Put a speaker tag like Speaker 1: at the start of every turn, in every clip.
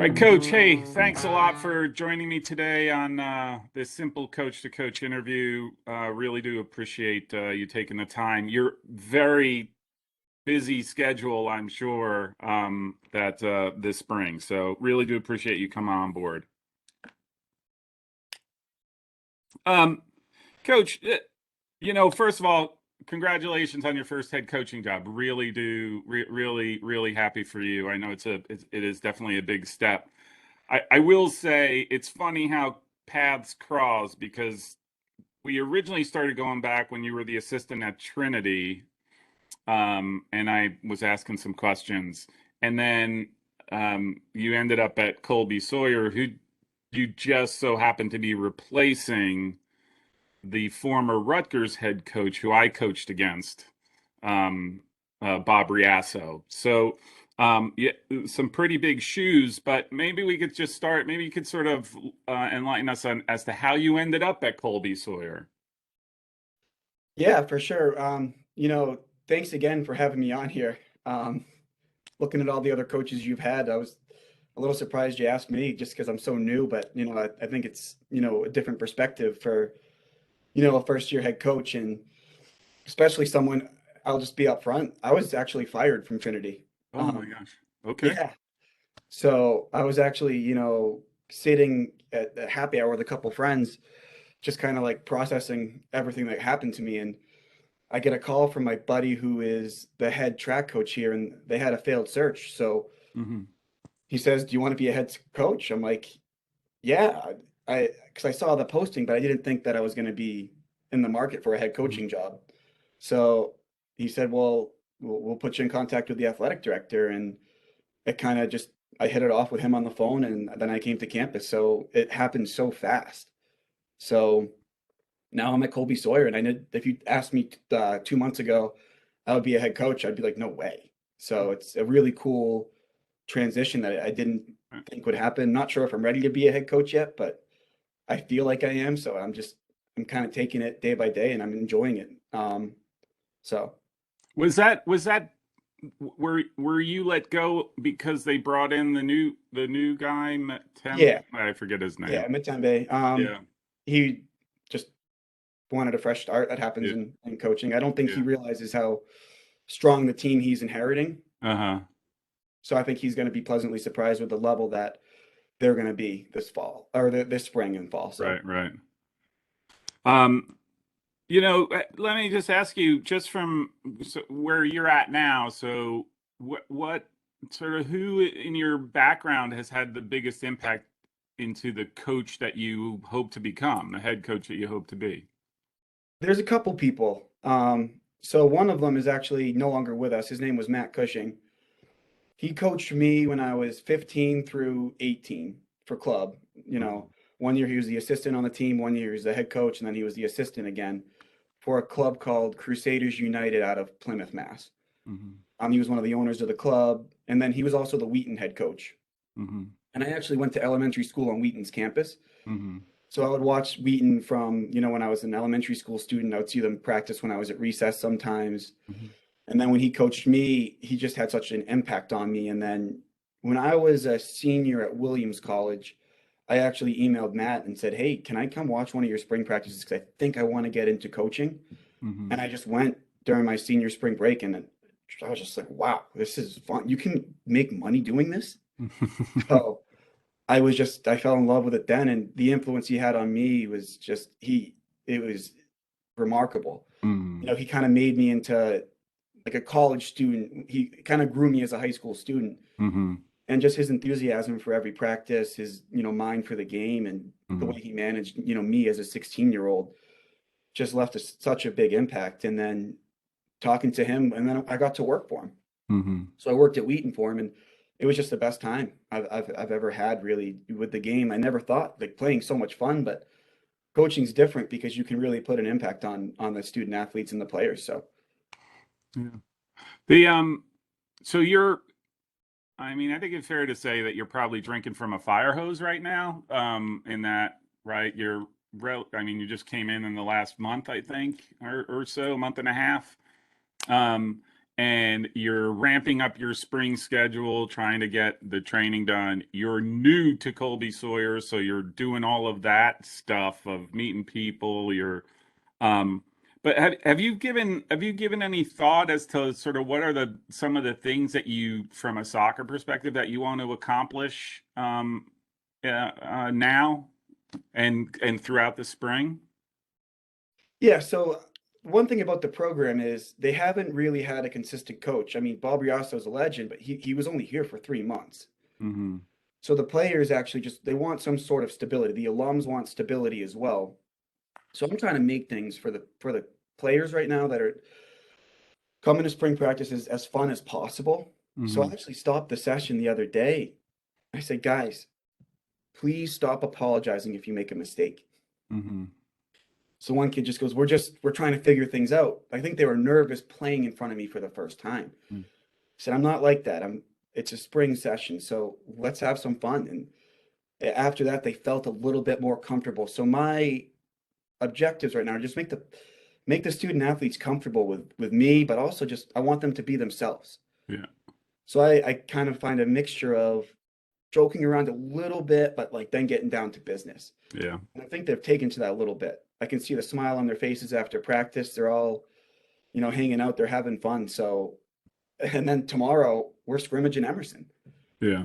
Speaker 1: Right, Coach. Hey, thanks a lot for joining me today on this Simple Coach to Coach interview. Really do appreciate you taking the time. You're very busy schedule, I'm sure, that this spring. So really do appreciate you coming on board. Um, Coach, first of all, congratulations on your first head coaching job. Really really happy for you. I know it is definitely a big step. I will say it's funny how paths cross because we originally started going back when you were the assistant at Trinity, and I was asking some questions, and then you ended up at Colby Sawyer, who you just so happened to be replacing the former Rutgers head coach who I coached against, um, Bob Riasso. So, yeah, some pretty big shoes, but maybe we could just start. Maybe you could sort of enlighten us on as to how you ended up at Colby Sawyer.
Speaker 2: Yeah, for sure. Thanks again for having me on here. Looking at all the other coaches you've had, I was a little surprised you asked me just because I'm so new, but I think it's, a different perspective for, a first year head coach and especially someone, I'll just be upfront. I was actually fired from Trinity.
Speaker 1: Oh my
Speaker 2: Um,
Speaker 1: gosh. Okay.
Speaker 2: yeah. So I was actually, sitting at a happy hour with a couple friends, just kind of like processing everything that happened to me. And I get a call from my buddy who is the head track coach here, and they had a failed search. So
Speaker 1: Hmm.
Speaker 2: he says, "Do you want to be a head coach?" I'm like, "Yeah." Because I saw the posting, but I didn't think that I was going to be in the market for a head coaching job. So he said, "Well, we'll put you in contact with the athletic director," and it kind of just I hit it off with him on the phone, and then I came to campus. So it happened so fast. So now I'm at Colby Sawyer, and I know if you asked me 2 months ago, I would be a head coach, I'd be like, no way. So it's a really cool transition that I didn't think would happen. Not sure if I'm ready to be a head coach yet, but I feel like I am. So I'm kind of taking it day by day, and I'm enjoying it. So
Speaker 1: Was that were you let go because they brought in the new guy, Tem?
Speaker 2: yeah,
Speaker 1: I forget his name.
Speaker 2: yeah, Midtown Bay.
Speaker 1: Yeah.
Speaker 2: He just wanted a fresh start. That happens
Speaker 1: Yeah.
Speaker 2: in coaching. I don't think he
Speaker 1: Yeah.
Speaker 2: realizes how strong the team he's inheriting.
Speaker 1: Uh-huh.
Speaker 2: So I think he's going to be pleasantly surprised with the level that they're going to be this fall or this spring and fall. So
Speaker 1: Right, right. Um, let me just ask you, just from where you're at now. So, what sort of who in your background has had the biggest impact into the coach that you hope to become, the head coach that you hope to be?
Speaker 2: there's a couple people. So one of them is actually no longer with us. His name was Matt Cushing. He coached me when I was 15 through 18 for club. You
Speaker 1: Hmm.
Speaker 2: know, 1 year he was the assistant on the team, 1 year he was the head coach, and then he was the assistant again for a club called Crusaders United out of Plymouth, Mass.
Speaker 1: Hmm.
Speaker 2: He was one of the owners of the club, and then he was also the Wheaton head coach.
Speaker 1: Hmm.
Speaker 2: And I actually went to elementary school on Wheaton's campus.
Speaker 1: Hmm.
Speaker 2: So I would watch Wheaton from, when I was an elementary school student. I would see them practice when I was at recess sometimes.
Speaker 1: Hmm.
Speaker 2: And then when he coached me, he just had such an impact on me. And then when I was a senior at Williams College, I actually emailed Matt and said, "Hey, can I come watch one of your spring practices? Because I think I want to get into coaching."
Speaker 1: Hmm.
Speaker 2: And I just went during my senior spring break, and I was just like, wow, this is fun. You can make money doing this. So I fell in love with it then, and the influence he had on me was it was remarkable.
Speaker 1: Hmm.
Speaker 2: He kind of made me into like a college student. He kind of grew me as a high school student,
Speaker 1: Hmm.
Speaker 2: and just his enthusiasm for every practice, his, mind for the game, and the way
Speaker 1: Hmm.
Speaker 2: he managed, me as a 16-year-old just left such a big impact. And then talking to him, and then I got to work for him.
Speaker 1: Hmm.
Speaker 2: So I worked at Wheaton for him, and it was just the best time I've ever had really with the game. I never thought like playing so much fun, but coaching's different because you can really put an impact on the student athletes and the players. So
Speaker 1: Yeah. The so you're I mean, I think it's fair to say that you're probably drinking from a fire hose right now. In that, right? I mean, you just came in the last month, I think, or so, month and a half. Um, and you're ramping up your spring schedule, trying to get the training done. You're new to Colby Sawyer, so you're doing all of that stuff of meeting people. Um, but have you given any thought as to sort of what are some of the things that you, from a soccer perspective, that you want to accomplish now and throughout the spring?
Speaker 2: Yeah, so one thing about the program is they haven't really had a consistent coach. I mean, Bob Riasso's a legend, but he was only here for 3 months.
Speaker 1: Mm-hmm.
Speaker 2: So the players actually just they want some sort of stability. The alums want stability as well. So I'm trying to make things for the players right now that are coming to spring practices as fun as possible. So I
Speaker 1: Mm-hmm.
Speaker 2: actually stopped the session the other day. I said, guys, please stop apologizing if you make a mistake.
Speaker 1: Mm-hmm.
Speaker 2: So one kid just goes, we're trying to figure things out. I think they were nervous playing in front of me for the first time. I said, I'm not like that. It's a spring session, so let's have some fun. And after that, they felt a little bit more comfortable. So my objectives right now are just make the student athletes comfortable with me, but also just I want them to be themselves.
Speaker 1: Yeah.
Speaker 2: So I kind of find a mixture of joking around a little bit, but like then getting down to business.
Speaker 1: Yeah.
Speaker 2: And I think they've taken to that a little bit. I can see the smile on their faces after practice. They're all, hanging out, they're having fun. So, and then tomorrow we're scrimmaging Emerson.
Speaker 1: Yeah.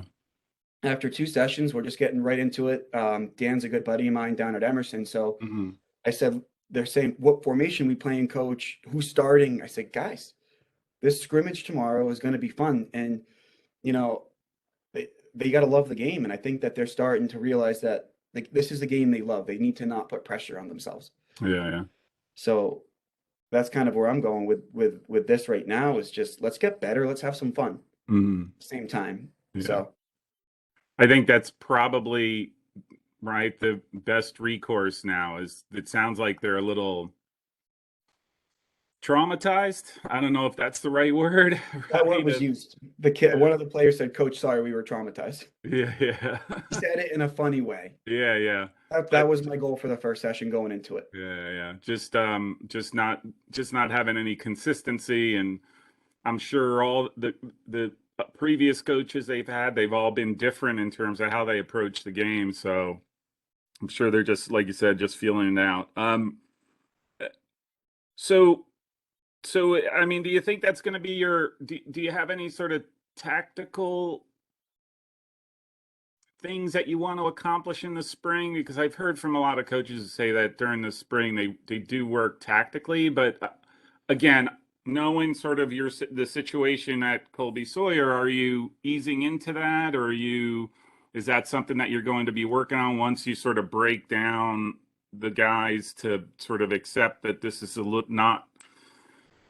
Speaker 2: After 2 sessions, we're just getting right into it. Dan's a good buddy of mine down at Emerson. So
Speaker 1: Mm-hmm.
Speaker 2: I said, they're saying, what formation we playing, coach? Who's starting? I said, guys, this scrimmage tomorrow is going to be fun. And, you know, they got to love the game. And I think that they're starting to realize that like this is the game they love. They need to not put pressure on themselves.
Speaker 1: Yeah. Yeah.
Speaker 2: So that's kind of where I'm going with this right now is just let's get better. Let's have some fun.
Speaker 1: Mm-hmm.
Speaker 2: Same time.
Speaker 1: Yeah.
Speaker 2: So
Speaker 1: I think that's probably right. The best recourse now is it sounds like they're a little traumatized. I don't know if that's the right word,
Speaker 2: that word
Speaker 1: right?
Speaker 2: was used. The kid,
Speaker 1: Yeah.
Speaker 2: one of the players said, Coach, sorry, we were traumatized.
Speaker 1: Yeah. Yeah.
Speaker 2: He said it in a funny way.
Speaker 1: Yeah. Yeah.
Speaker 2: That
Speaker 1: But
Speaker 2: was my goal for the first session going into it.
Speaker 1: yeah, yeah. Just not having any consistency, and I'm sure all the previous coaches they've had, they've all been different in terms of how they approach the game. So I'm sure they're just like you said, just feeling it out. So I mean, do you think that's going to be do you have any sort of tactical things that you want to accomplish in the spring? Because I've heard from a lot of coaches say that during the spring they do work tactically, but again, knowing sort of the situation at Colby Sawyer, are you easing into that, or is that something that you're going to be working on once you sort of break down the guys to sort of accept that this is not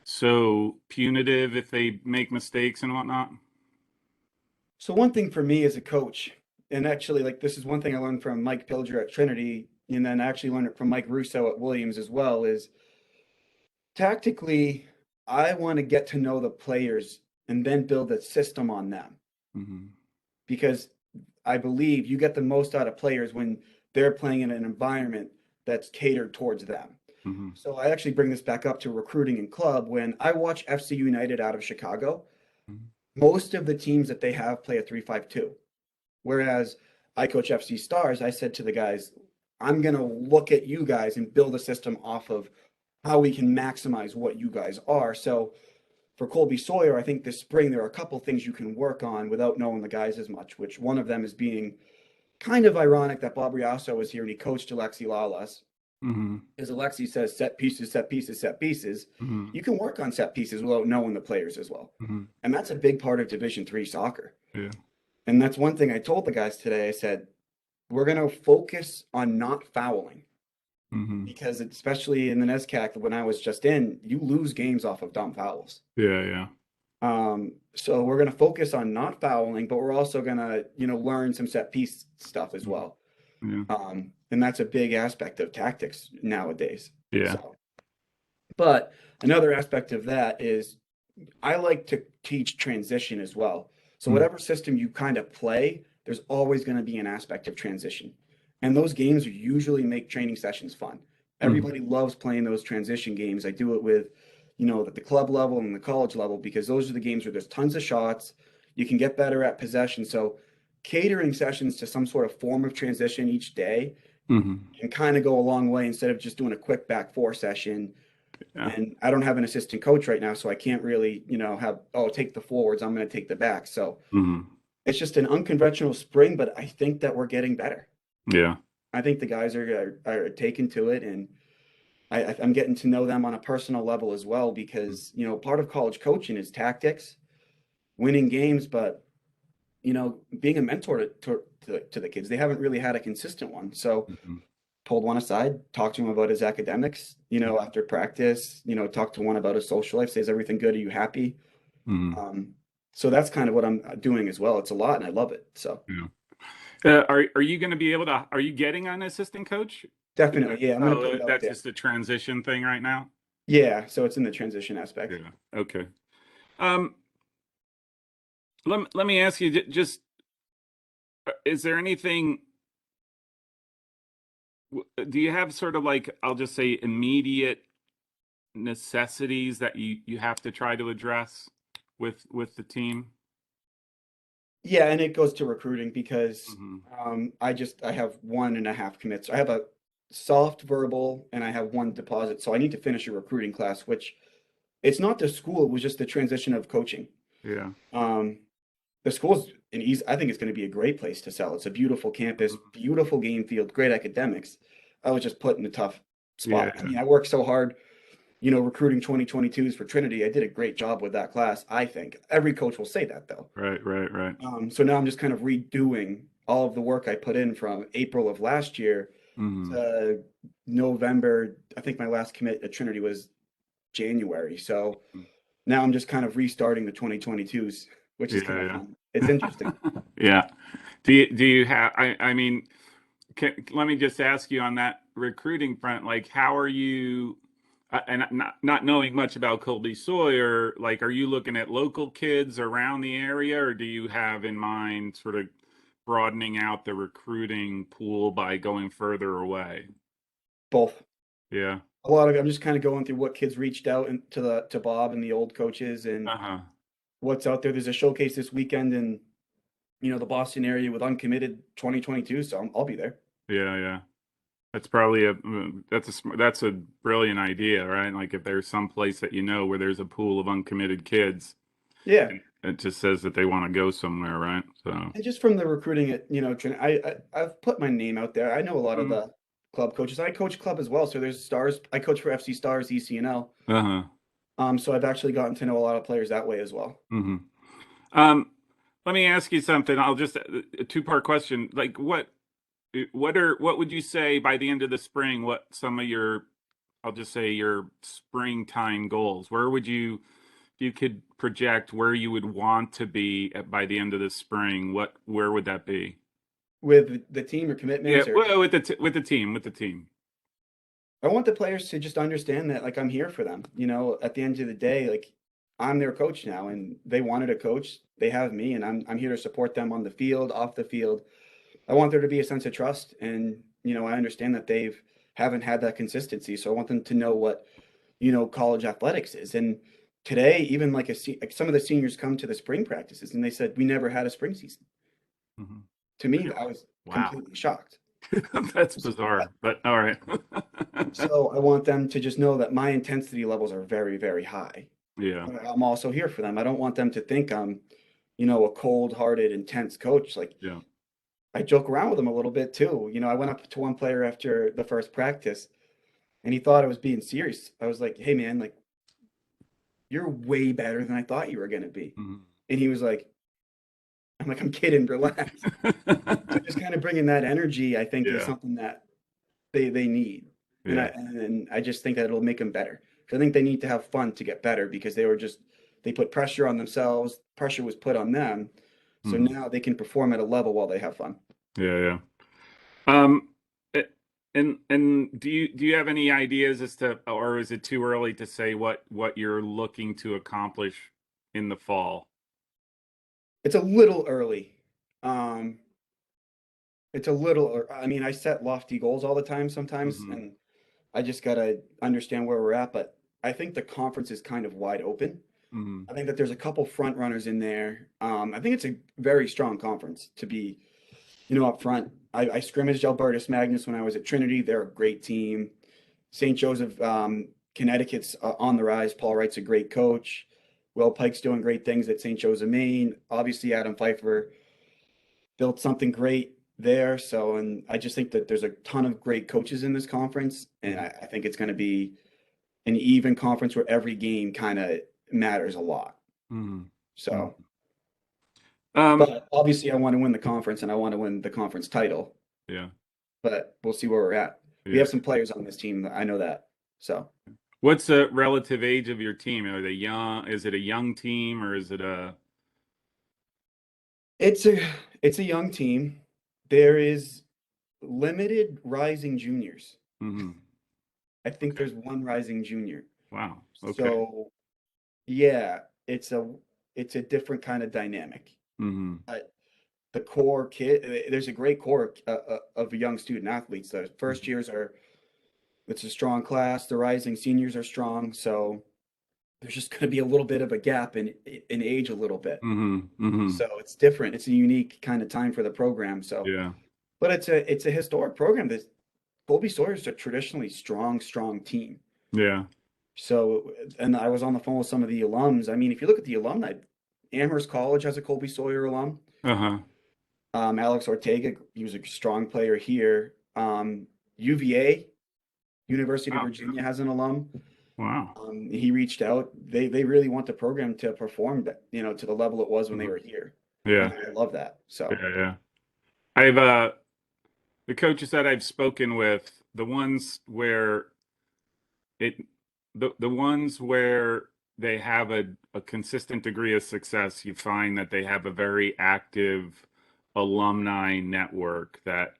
Speaker 1: so punitive if they make mistakes and whatnot?
Speaker 2: So one thing for me as a coach, and actually like this is one thing I learned from Mike Pilger at Trinity, and then I actually learned it from Mike Russo at Williams as well, is tactically, I want to get to know the players and then build a system on them
Speaker 1: Mm-hmm.
Speaker 2: because I believe you get the most out of players when they're playing in an environment that's catered towards them.
Speaker 1: Mm-hmm.
Speaker 2: So I actually bring this back up to recruiting and club. When I watch FC United out of Chicago, most of the teams that they have play a 3-5-2. Whereas I coach FC Stars, I said to the guys, I'm going to look at you guys and build a system off of how we can maximize what you guys are. So for Colby Sawyer, I think this spring there are a couple things you can work on without knowing the guys as much, which one of them is being kind of ironic that Bob Riasso was here and he coached Alexi Lalas.
Speaker 1: Mm-hmm.
Speaker 2: As Alexi says, set pieces, set pieces, set pieces.
Speaker 1: Mm-hmm.
Speaker 2: You can work on set pieces without knowing the players as well.
Speaker 1: Mm-hmm.
Speaker 2: And that's a big part of Division III soccer.
Speaker 1: Yeah.
Speaker 2: And that's one thing I told the guys today. I said, we're going to focus on not fouling
Speaker 1: Mm-hmm.
Speaker 2: because especially in the NESCAC, when I was just in, you lose games off of dumb fouls.
Speaker 1: Yeah. Yeah.
Speaker 2: So we're going to focus on not fouling, but we're also going to, learn some set piece stuff as well.
Speaker 1: Yeah.
Speaker 2: And that's a big aspect of tactics nowadays.
Speaker 1: Yeah.
Speaker 2: So, but another aspect of that is I like to teach transition as well. So whatever system you kind of play, there's always going to be an aspect of transition. And those games usually make training sessions fun. Everybody loves playing those transition games. I do it with, at the club level and the college level, because those are the games where there's tons of shots. You can get better at possession. So catering sessions to some sort of form of transition each day
Speaker 1: Hmm.
Speaker 2: can kind of go a long way instead of just doing a quick back four session.
Speaker 1: Yeah.
Speaker 2: And I don't have an assistant coach right now, so I can't really, take the forwards, I'm going to take the back. So
Speaker 1: Hmm.
Speaker 2: it's just an unconventional spring, but I think that we're getting better.
Speaker 1: Yeah.
Speaker 2: I think the guys are taking to it, and I'm getting to know them on a personal level as well, because part of college coaching is tactics, winning games, but being a mentor to the kids. They haven't really had a consistent one. So
Speaker 1: Hmm.
Speaker 2: pulled one aside, talked to him about his academics, after practice, talked to one about his social life, says everything good, are you happy?
Speaker 1: Hmm.
Speaker 2: Um, so that's kind of what I'm doing as well. It's a lot and I love it. So
Speaker 1: Yeah. Are you going to be able to? Are you getting an assistant coach?
Speaker 2: definitely, yeah, I'm gonna put it out
Speaker 1: That's
Speaker 2: there.
Speaker 1: just a transition thing right now.
Speaker 2: Yeah, so it's in the transition aspect.
Speaker 1: Yeah. Okay. Um, let me ask you, just is there anything? Do you have sort of like, I'll just say, immediate necessities that you have to try to address with the team?
Speaker 2: Yeah, and it goes to recruiting because
Speaker 1: Hmm.
Speaker 2: I have 1.5 commits. I have a soft verbal and I have one deposit. So I need to finish a recruiting class, which it's not the school, it was just the transition of coaching.
Speaker 1: Yeah.
Speaker 2: Um, the school's an easy, I think it's going to be a great place to sell. It's a beautiful campus,
Speaker 1: Mhm.
Speaker 2: beautiful game field, great academics. I was just put in a tough
Speaker 1: Yeah.
Speaker 2: spot. I mean, I worked so hard, recruiting 2022s for Trinity. I did a great job with that class, I think. Every coach will say that though.
Speaker 1: Right. Right. Right.
Speaker 2: So now I'm just kind of redoing all of the work I put in from April of last year
Speaker 1: Hmm.
Speaker 2: to November. I think my last commit at Trinity was January. So now I'm just kind of restarting the 2022s, which is kind of
Speaker 1: Yeah.
Speaker 2: fun. It's interesting.
Speaker 1: Yeah. Yeah. Do you have? I mean, let me just ask you on that recruiting front, like, how are you? And not knowing much about Colby Sawyer, like, are you looking at local kids around the area, or do you have in mind sort of broadening out the recruiting pool by going further away?
Speaker 2: Both.
Speaker 1: Yeah.
Speaker 2: A lot of I'm just kind of going through what kids reached out to Bob and the old coaches and
Speaker 1: Uh-huh.
Speaker 2: what's out there. There's a showcase this weekend in the Boston area with uncommitted 2022, so I'll be there.
Speaker 1: Yeah, yeah. That's probably that's a brilliant idea, right? Like, if there's some place that where there's a pool of uncommitted kids,
Speaker 2: Yeah.
Speaker 1: and it just says that they want to go somewhere, right? So,
Speaker 2: And just from the recruiting at, I've put my name out there. I know a lot of
Speaker 1: mhm.
Speaker 2: the club coaches. I coach club as well. So there's stars. I coach for FC Stars, ECNL.
Speaker 1: Uh-huh.
Speaker 2: So I've actually gotten to know a lot of players that way as well.
Speaker 1: Hmm. Um, Let me ask you something. I'll just a two-part question. Like, what would you say by the end of the spring? What some of your, I'll just say, your springtime goals? Where would you, if you could project where you would want to be by the end of the spring? Where would that be?
Speaker 2: With the team or
Speaker 1: Yeah,
Speaker 2: commitments or
Speaker 1: well, with the team.
Speaker 2: I want the players to just understand that like I'm here for them. At the end of the day, like I'm their coach now and they wanted a coach. They have me and I'm here to support them on the field, off the field. I want there to be a sense of trust and I understand that they've haven't had that consistency. So I want them to know what, college athletics is. And today, even like some of the seniors come to the spring practices and they said we never had a spring season.
Speaker 1: Hmm.
Speaker 2: To me, I
Speaker 1: Really?
Speaker 2: was
Speaker 1: Wow.
Speaker 2: completely shocked.
Speaker 1: That's bizarre, but all right.
Speaker 2: So I want them to just know that my intensity levels are very, very high.
Speaker 1: Yeah.
Speaker 2: But I'm also here for them. I don't want them to think I'm, a cold-hearted, intense coach. Like
Speaker 1: Yeah.
Speaker 2: I joke around with them a little bit too. I went up to one player after the first practice and he thought I was being serious. I was like, "Hey man, like you're way better than I thought you were going to be."
Speaker 1: Mhm.
Speaker 2: And he was like, I'm kidding, relax. So just kind of bringing that energy, I think, is
Speaker 1: Yeah.
Speaker 2: something that they need. And I
Speaker 1: Yeah.
Speaker 2: and I just think that it'll make them better. 'Cause I think they need to have fun to get better because they put pressure on themselves. Pressure was put on them. So
Speaker 1: Mhm.
Speaker 2: now they can perform at a level while they have fun.
Speaker 1: Yeah, yeah. Um, eh, and do you have any ideas as to, or is it too early to say what you're looking to accomplish in the fall?
Speaker 2: It's a little early. Um, it's a little, I mean, I set lofty goals all the time sometimes,
Speaker 1: Hmm.
Speaker 2: and I just gotta understand where we're at. But I think the conference is kind of wide open.
Speaker 1: Mm-hmm.
Speaker 2: I think that there's a couple front runners in there. I think it's a very strong conference to be, up front. I scrimmaged Albertus Magnus when I was at Trinity. They're a great team. St. Joseph, Connecticut's on the rise. Paul Wright's a great coach. Will Pike's doing great things at St. Joe's of Maine. Obviously, Adam Pfeiffer built something great there. So, and I just think that there's a ton of great coaches in this conference, and I think it's going to be an even conference where every game kind of matters a lot.
Speaker 1: Mm-hmm.
Speaker 2: So,
Speaker 1: Um,
Speaker 2: but obviously, I want to win the conference and I want to win the conference title.
Speaker 1: yeah,
Speaker 2: But we'll see where we're at. We
Speaker 1: yeah.
Speaker 2: have some players on this team. I know that. So
Speaker 1: What's the relative age of your team? Are they young? Is it a young team or is it a?
Speaker 2: it's a it's a young team. There is limited rising juniors.
Speaker 1: Mm-hmm.
Speaker 2: I think
Speaker 1: Okay.
Speaker 2: there's one rising junior.
Speaker 1: Wow. Okay.
Speaker 2: So yeah, it's a different kind of dynamic.
Speaker 1: Mm-hmm.
Speaker 2: But the core kid, there's a great core of young student athletes. The first years are it's a strong class. The rising seniors are strong. So there's just going to be a little bit of a gap in age a little bit.
Speaker 1: Mm-hmm. Mm-hmm.
Speaker 2: So it's different. It's a unique kind of time for the program. So,
Speaker 1: Yeah.
Speaker 2: but it's a historic program. That Colby Sawyer is a traditionally strong team.
Speaker 1: Yeah.
Speaker 2: So, and I was on the phone with some of the alums. I mean, if you look at the alumni, Amherst College has a Colby Sawyer alum.
Speaker 1: Uh-huh.
Speaker 2: Alex Ortega, he was a strong player here. UVA, University of
Speaker 1: Wow.
Speaker 2: Virginia, has an alum.
Speaker 1: Wow.
Speaker 2: He reached out. They really want the program to perform that, to the level it was when they
Speaker 1: Mhm.
Speaker 2: were here. And
Speaker 1: Yeah.
Speaker 2: I love that. So,
Speaker 1: Yeah. Yeah. I've the coaches that I've spoken with, the ones where it the ones where they have a consistent degree of success, you find that they have a very active alumni network that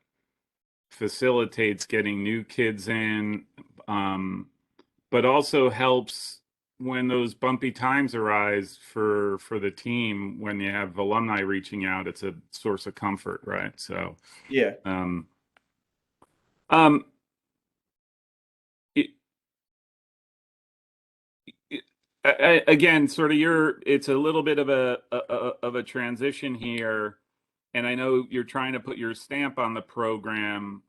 Speaker 1: facilitates getting new kids in, but also helps when those bumpy times arise for the team. When you have alumni reaching out, it's a source of comfort, right? So,
Speaker 2: yeah.
Speaker 1: um, um, it, again, sort of it's a little bit of a transition here, and I know you're trying to put your stamp on the program.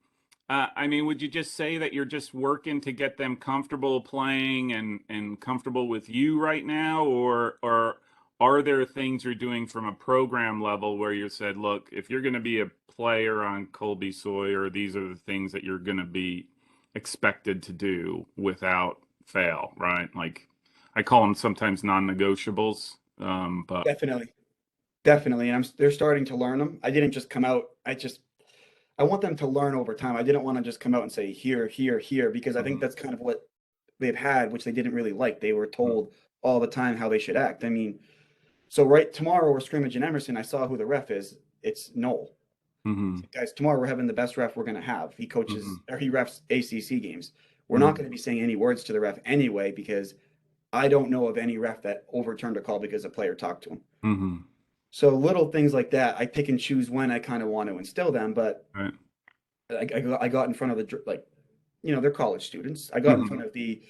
Speaker 1: I mean, would you just say that you're just working to get them comfortable playing and comfortable with you right now, or are there things you're doing from a program level where you said, look, if you're going to be a player on Colby Sawyer, these are the things that you're going to be expected to do without fail, right? Like I call them sometimes non-negotiables, but
Speaker 2: Definitely. Definitely. And they're starting to learn them. I didn't just come out. I want them to learn over time. I didn't want to just come out and say here, here, here, because I think
Speaker 1: Mhm,
Speaker 2: that's kind of what they've had, which they didn't really like. They were told all the time how they should act. I mean, so right tomorrow we're scrimmage in Emerson. I saw who the ref is. It's Noel.
Speaker 1: mhm,
Speaker 2: Guys, tomorrow we're having the best ref we're going to have. He coaches
Speaker 1: mhm,
Speaker 2: or he refs ACC games. We're not
Speaker 1: mhm,
Speaker 2: going to be saying any words to the ref anyway because I don't know of any ref that overturned a call because a player talked to him.
Speaker 1: mhm,
Speaker 2: So little things like that, I pick and choose when I kind of want to instill them. But
Speaker 1: right.
Speaker 2: I got in front of they're college students. I got in
Speaker 1: Mhm,
Speaker 2: front of the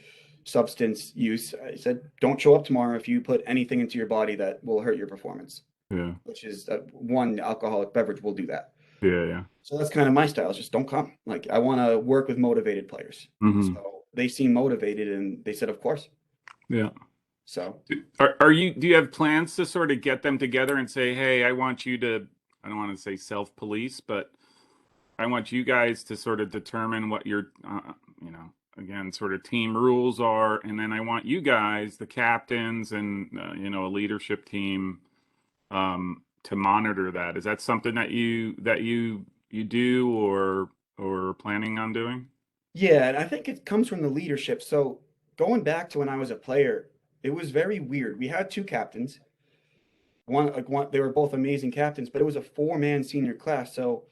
Speaker 2: substance use. I said, don't show up tomorrow if you put anything into your body that will hurt your performance,
Speaker 1: yeah,
Speaker 2: which is one alcoholic beverage will do that.
Speaker 1: yeah, yeah.
Speaker 2: So that's kind of my style. Is just don't come. Like I want to work with motivated players.
Speaker 1: Mhm,
Speaker 2: So they seem motivated, and they said, of course.
Speaker 1: yeah.
Speaker 2: So
Speaker 1: Do you have plans to sort of get them together and say, hey, I want you to, I don't want to say self-police, but I want you guys to sort of determine what your, again, sort of team rules are, and then I want you guys, the captains and a leadership team, to monitor that. Is that something that you do or planning on doing?
Speaker 2: yeah, and I think it comes from the leadership. So going back to when I was a player, it was very weird. We had two captains. One, they were both amazing captains, but it was a four-man senior class. So,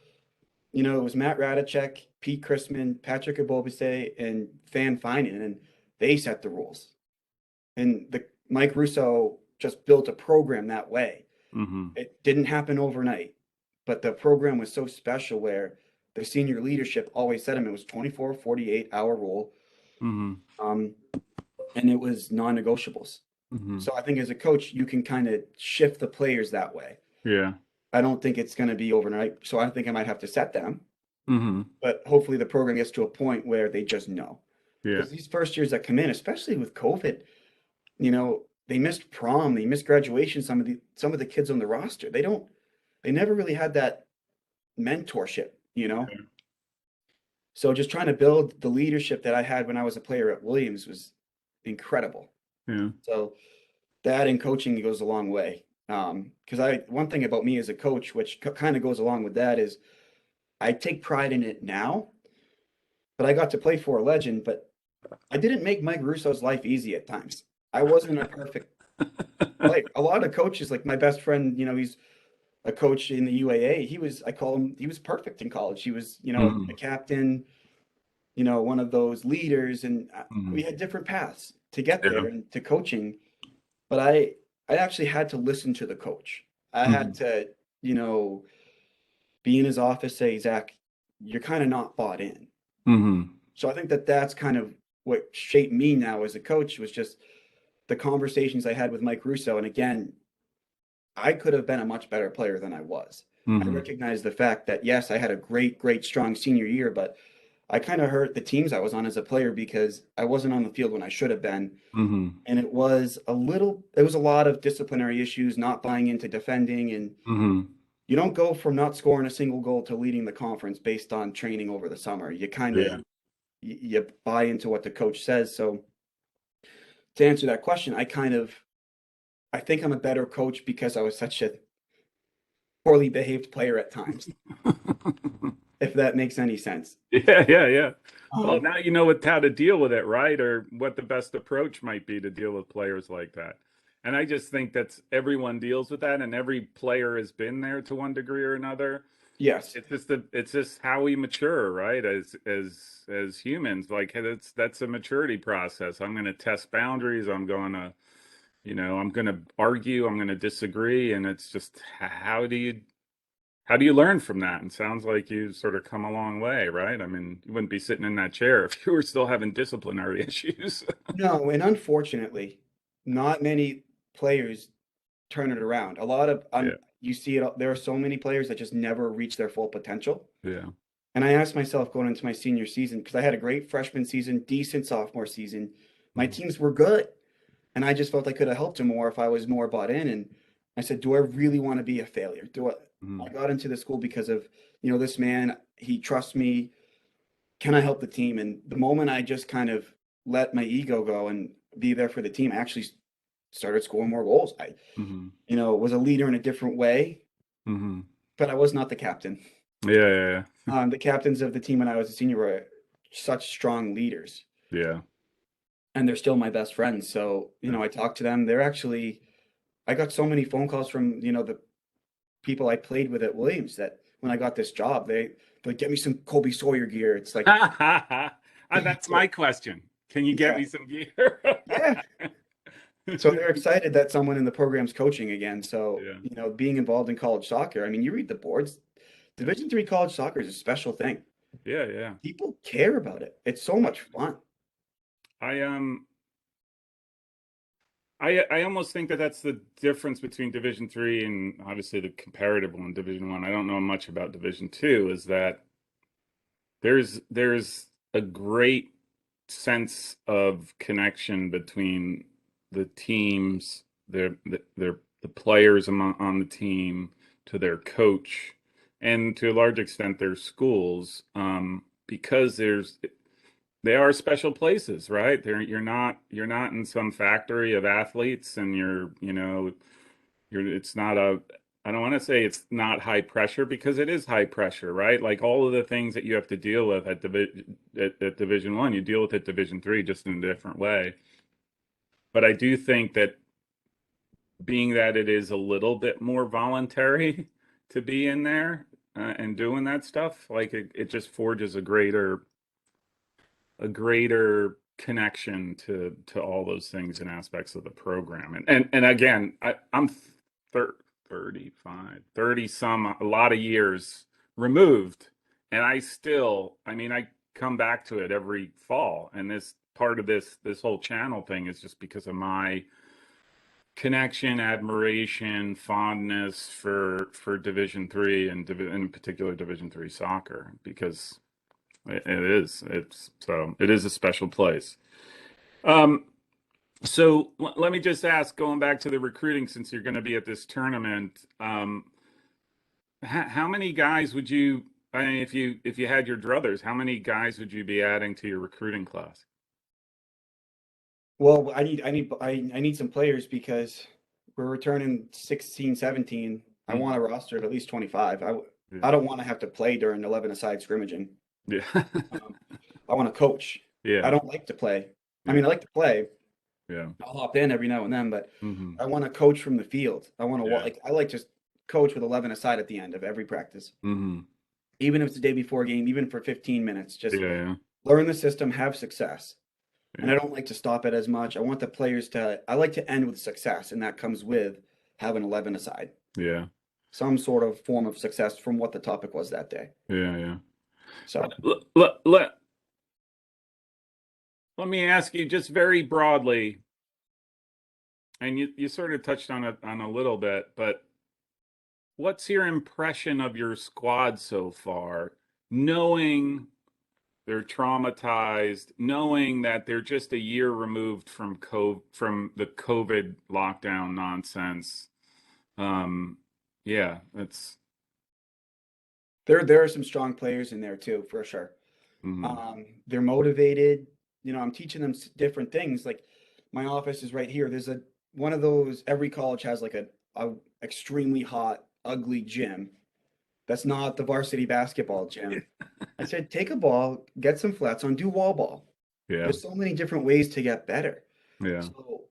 Speaker 2: it was Matt Radacek, Pete Chrisman, Patrick Abobise, and Fan Finan, and they set the rules. And the Mike Russo just built a program that way.
Speaker 1: Mm-hmm.
Speaker 2: It didn't happen overnight, but the program was so special where the senior leadership always said him it was 24, 48 hour rule.
Speaker 1: Mm-hmm.
Speaker 2: Um, and it was non-negotiables.
Speaker 1: Hmm.
Speaker 2: So I think as a coach, you can kind of shift the players that way.
Speaker 1: Yeah.
Speaker 2: I don't think it's going to be overnight. So I think I might have to set them,
Speaker 1: Hmm.
Speaker 2: but hopefully the program gets to a point where they just know.
Speaker 1: Yeah.
Speaker 2: Because these first years that come in, especially with COVID, they missed prom, they missed graduation. Some of the kids on the roster, they never really had that mentorship. So just trying to build the leadership that I had when I was a player at Williams was incredible.
Speaker 1: Yeah.
Speaker 2: So that and coaching goes a long way. Because one thing about me as a coach, which kind of goes along with that, is I take pride in it now. But I got to play for a legend, but I didn't make Mike Russo's life easy at times. I wasn't a perfect player. A lot of coaches, like my best friend, he's a coach in the UAA. I call him, he was perfect in college. He was, a
Speaker 1: Hmm.
Speaker 2: captain, one of those leaders, and we
Speaker 1: Hmm.
Speaker 2: had different paths to get
Speaker 1: Yeah.
Speaker 2: there and to coaching. But I actually had to listen to the coach. I had
Speaker 1: Hmm.
Speaker 2: to, you know, be in his office, say, Zack, you're kind of not bought in.
Speaker 1: Hmm.
Speaker 2: So I think that that's kind of what shaped me now as a coach was just the conversations I had with Mike Russo. And again, I could have been a much better player than I was. I
Speaker 1: Hmm.
Speaker 2: recognize the fact that yes, I had a great, great, strong senior year, but I kind of hurt the teams I was on as a player because I wasn't on the field when I should have been.
Speaker 1: Hmm.
Speaker 2: And it was a lot of disciplinary issues, not buying into defending. And
Speaker 1: Hmm.
Speaker 2: you don't go from not scoring a single goal to leading the conference based on training over the summer. You kind of,
Speaker 1: Yeah.
Speaker 2: you buy into what the coach says. So to answer that question, I think I'm a better coach because I was such a poorly behaved player at times, if that makes any sense.
Speaker 1: Yeah, yeah, yeah. Well,
Speaker 2: Um,
Speaker 1: now you know how to deal with it, right? Or what the best approach might be to deal with players like that. And I just think that's everyone deals with that, and every player has been there to one degree or another.
Speaker 2: yes.
Speaker 1: It's just how we mature, right? As humans, like that's a maturity process. I'm going to test boundaries. I'm going to argue. I'm going to disagree, and it's just how do you learn from that? And sounds like you sort of come a long way, right? I mean, you wouldn't be sitting in that chair if you were still having disciplinary issues.
Speaker 2: No, and unfortunately, not many players turn it around. A lot of
Speaker 1: Yeah,
Speaker 2: you see it. There are so many players that just never reach their full potential.
Speaker 1: yeah.
Speaker 2: And I asked myself going into my senior season because I had a great freshman season, decent sophomore season. My
Speaker 1: Mhm.
Speaker 2: teams were good, and I just felt I could have helped him more if I was more bought in. And I said, "Do I really want to be a failure? Do I?" I
Speaker 1: Mhm.
Speaker 2: got into the school because of this man. He trusts me. Can I help the team? And the moment I just kind of let my ego go and be there for the team, I actually started scoring more goals. I
Speaker 1: Mhm.
Speaker 2: was a leader in a different way,
Speaker 1: Mhm.
Speaker 2: but I was not the captain.
Speaker 1: Yeah, yeah,
Speaker 2: The captains of the team when I was a senior were such strong leaders,
Speaker 1: yeah.
Speaker 2: and they're still my best friends. So,
Speaker 1: Yeah.
Speaker 2: I talk to them. I got so many phone calls from, the people I played with at Williams that when I got this job, they're like, get me some Colby Sawyer gear. It's like,
Speaker 1: That's my question. Can you get
Speaker 2: yeah,
Speaker 1: me some gear?
Speaker 2: yeah. So they're excited that someone in the program's coaching again. So,
Speaker 1: Yeah,
Speaker 2: being involved in college soccer, I mean, you read the boards, Division III college soccer is a special thing.
Speaker 1: yeah, yeah.
Speaker 2: People care about it. It's so much fun.
Speaker 1: I I almost think that that's the difference between Division 3 and obviously the comparative one, Division 1. I don't know much about Division 2. Is that there's a great sense of connection between the teams, the players on the team, to their coach, and to a large extent their schools, because they are special places, right? You're not in some factory of athletes, and it's not a, I don't want to say it's not high pressure, because it is high pressure, right? Like all of the things that you have to deal with at Division 1, you deal with at Division 3, just in a different way. But I do think that, being that it is a little bit more voluntary to be in there, and doing that stuff, like it just forges a greater connection to all those things and aspects of the program. And again, I'm thir 35, 30 some, a lot of years removed, and I mean, I come back to it every fall, and part of this whole channel thing is just because of my connection, admiration, fondness for Division 3 and in particular Division 3 soccer, because it is a special place. So let me just ask, going back to the recruiting, since you're going to be at this tournament, how many guys would you, I mean, if you had your druthers, how many guys would you be adding to your recruiting class?
Speaker 2: Well, I need some players because we're returning 16, 17. I want a roster of at least 25.
Speaker 1: Yeah.
Speaker 2: I don't want to have to play during 11-a-side scrimmaging.
Speaker 1: Yeah.
Speaker 2: I want to coach.
Speaker 1: Yeah.
Speaker 2: I don't like to play. I
Speaker 1: Yeah.
Speaker 2: mean, I like to play.
Speaker 1: Yeah.
Speaker 2: I'll hop in every now and then, but
Speaker 1: Hmm.
Speaker 2: I want to coach from the field. I want to
Speaker 1: Yeah.
Speaker 2: I like to coach with 11 aside at the end of every practice,
Speaker 1: Hmm.
Speaker 2: even if it's the day before game, even for 15 minutes. Just
Speaker 1: Yeah.
Speaker 2: learn the system, have success. And
Speaker 1: Yeah.
Speaker 2: I don't like to stop it as much. I want the players to. I like to end with success, and that comes with having 11 aside,
Speaker 1: Yeah.
Speaker 2: some sort of form of success from what the topic was that day.
Speaker 1: Yeah. Yeah.
Speaker 2: So
Speaker 1: Let me ask you just very broadly, and you sort of touched on it on a little bit, but what's your impression of your squad so far, knowing they're traumatized, knowing that they're just a year removed from from the COVID lockdown nonsense? Yeah, that's.
Speaker 2: there are some strong players in there too, for sure.
Speaker 1: Mhm.
Speaker 2: They're motivated. I'm teaching them different things. Like my office is right here. There's one of those. Every college has like a extremely hot, ugly gym. That's not the varsity basketball gym. I said, take a ball, get some flats on, do wall ball.
Speaker 1: Yeah.
Speaker 2: There's so many different ways to get better.
Speaker 1: Yeah.
Speaker 2: So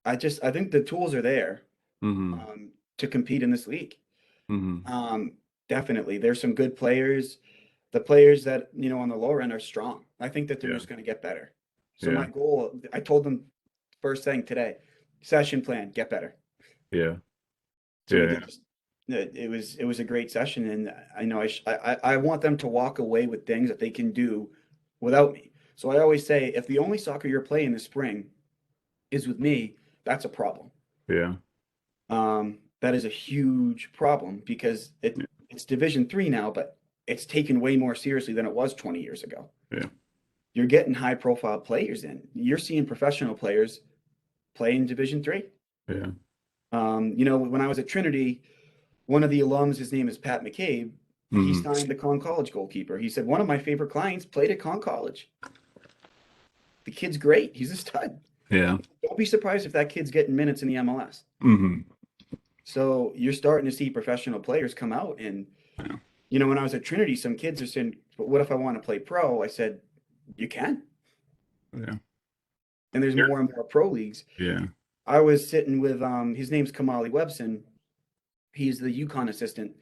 Speaker 2: I think the tools are there
Speaker 1: Mhm.
Speaker 2: to compete in this league.
Speaker 1: Mhm.
Speaker 2: Um, Definitely, there's some good players. The players that on the lower end are strong. I think that they're
Speaker 1: Yeah.
Speaker 2: just going to get better. So my
Speaker 1: Yeah.
Speaker 2: goal, I told them first thing today, session plan, get better.
Speaker 1: Yeah.
Speaker 2: So we
Speaker 1: Yeah.
Speaker 2: did. It was a great session, and I know I want them to walk away with things that they can do without me. So I always say, if the only soccer you're playing this spring is with me, that's a problem.
Speaker 1: Yeah.
Speaker 2: That is a huge problem because it's Division 3 now, but it's taken way more seriously than it was 20 years ago.
Speaker 1: Yeah.
Speaker 2: You're getting high profile players in. You're seeing professional players play in Division 3.
Speaker 1: Yeah.
Speaker 2: When I was at Trinity, one of the alums, his name is Pat McCabe. He
Speaker 1: Mhm.
Speaker 2: signed the Con College goalkeeper. He said one of my favorite clients played at Con College. The kid's great. He's a stud.
Speaker 1: Yeah.
Speaker 2: Don't be surprised if that kid's getting minutes in the MLS.
Speaker 1: Mhm.
Speaker 2: So you're starting to see professional players come out. And,
Speaker 1: Yeah.
Speaker 2: when I was at Trinity, some kids are saying, but what if I want to play pro? I said, you can.
Speaker 1: Yeah.
Speaker 2: And there's more and more pro leagues.
Speaker 1: Yeah.
Speaker 2: I was sitting with, his name's Kamali Webson. He's the UConn assistant.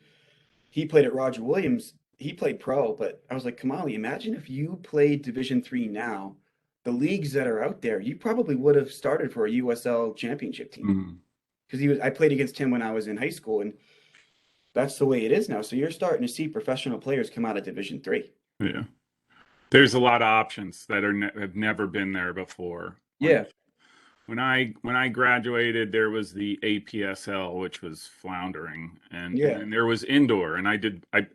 Speaker 2: He played at Roger Williams. He played pro, but I was like, Kamali, imagine if you played Division 3 now, the leagues that are out there, you probably would have started for a USL championship team.
Speaker 1: Mhm.
Speaker 2: Because I played against him when I was in high school, and that's the way it is now. So you're starting to see professional players come out of Division 3.
Speaker 1: Yeah. There's a lot of options that have never been there before.
Speaker 2: Yeah,
Speaker 1: When I graduated, there was the APSL, which was floundering, and
Speaker 2: yeah,
Speaker 1: then there was indoor, and I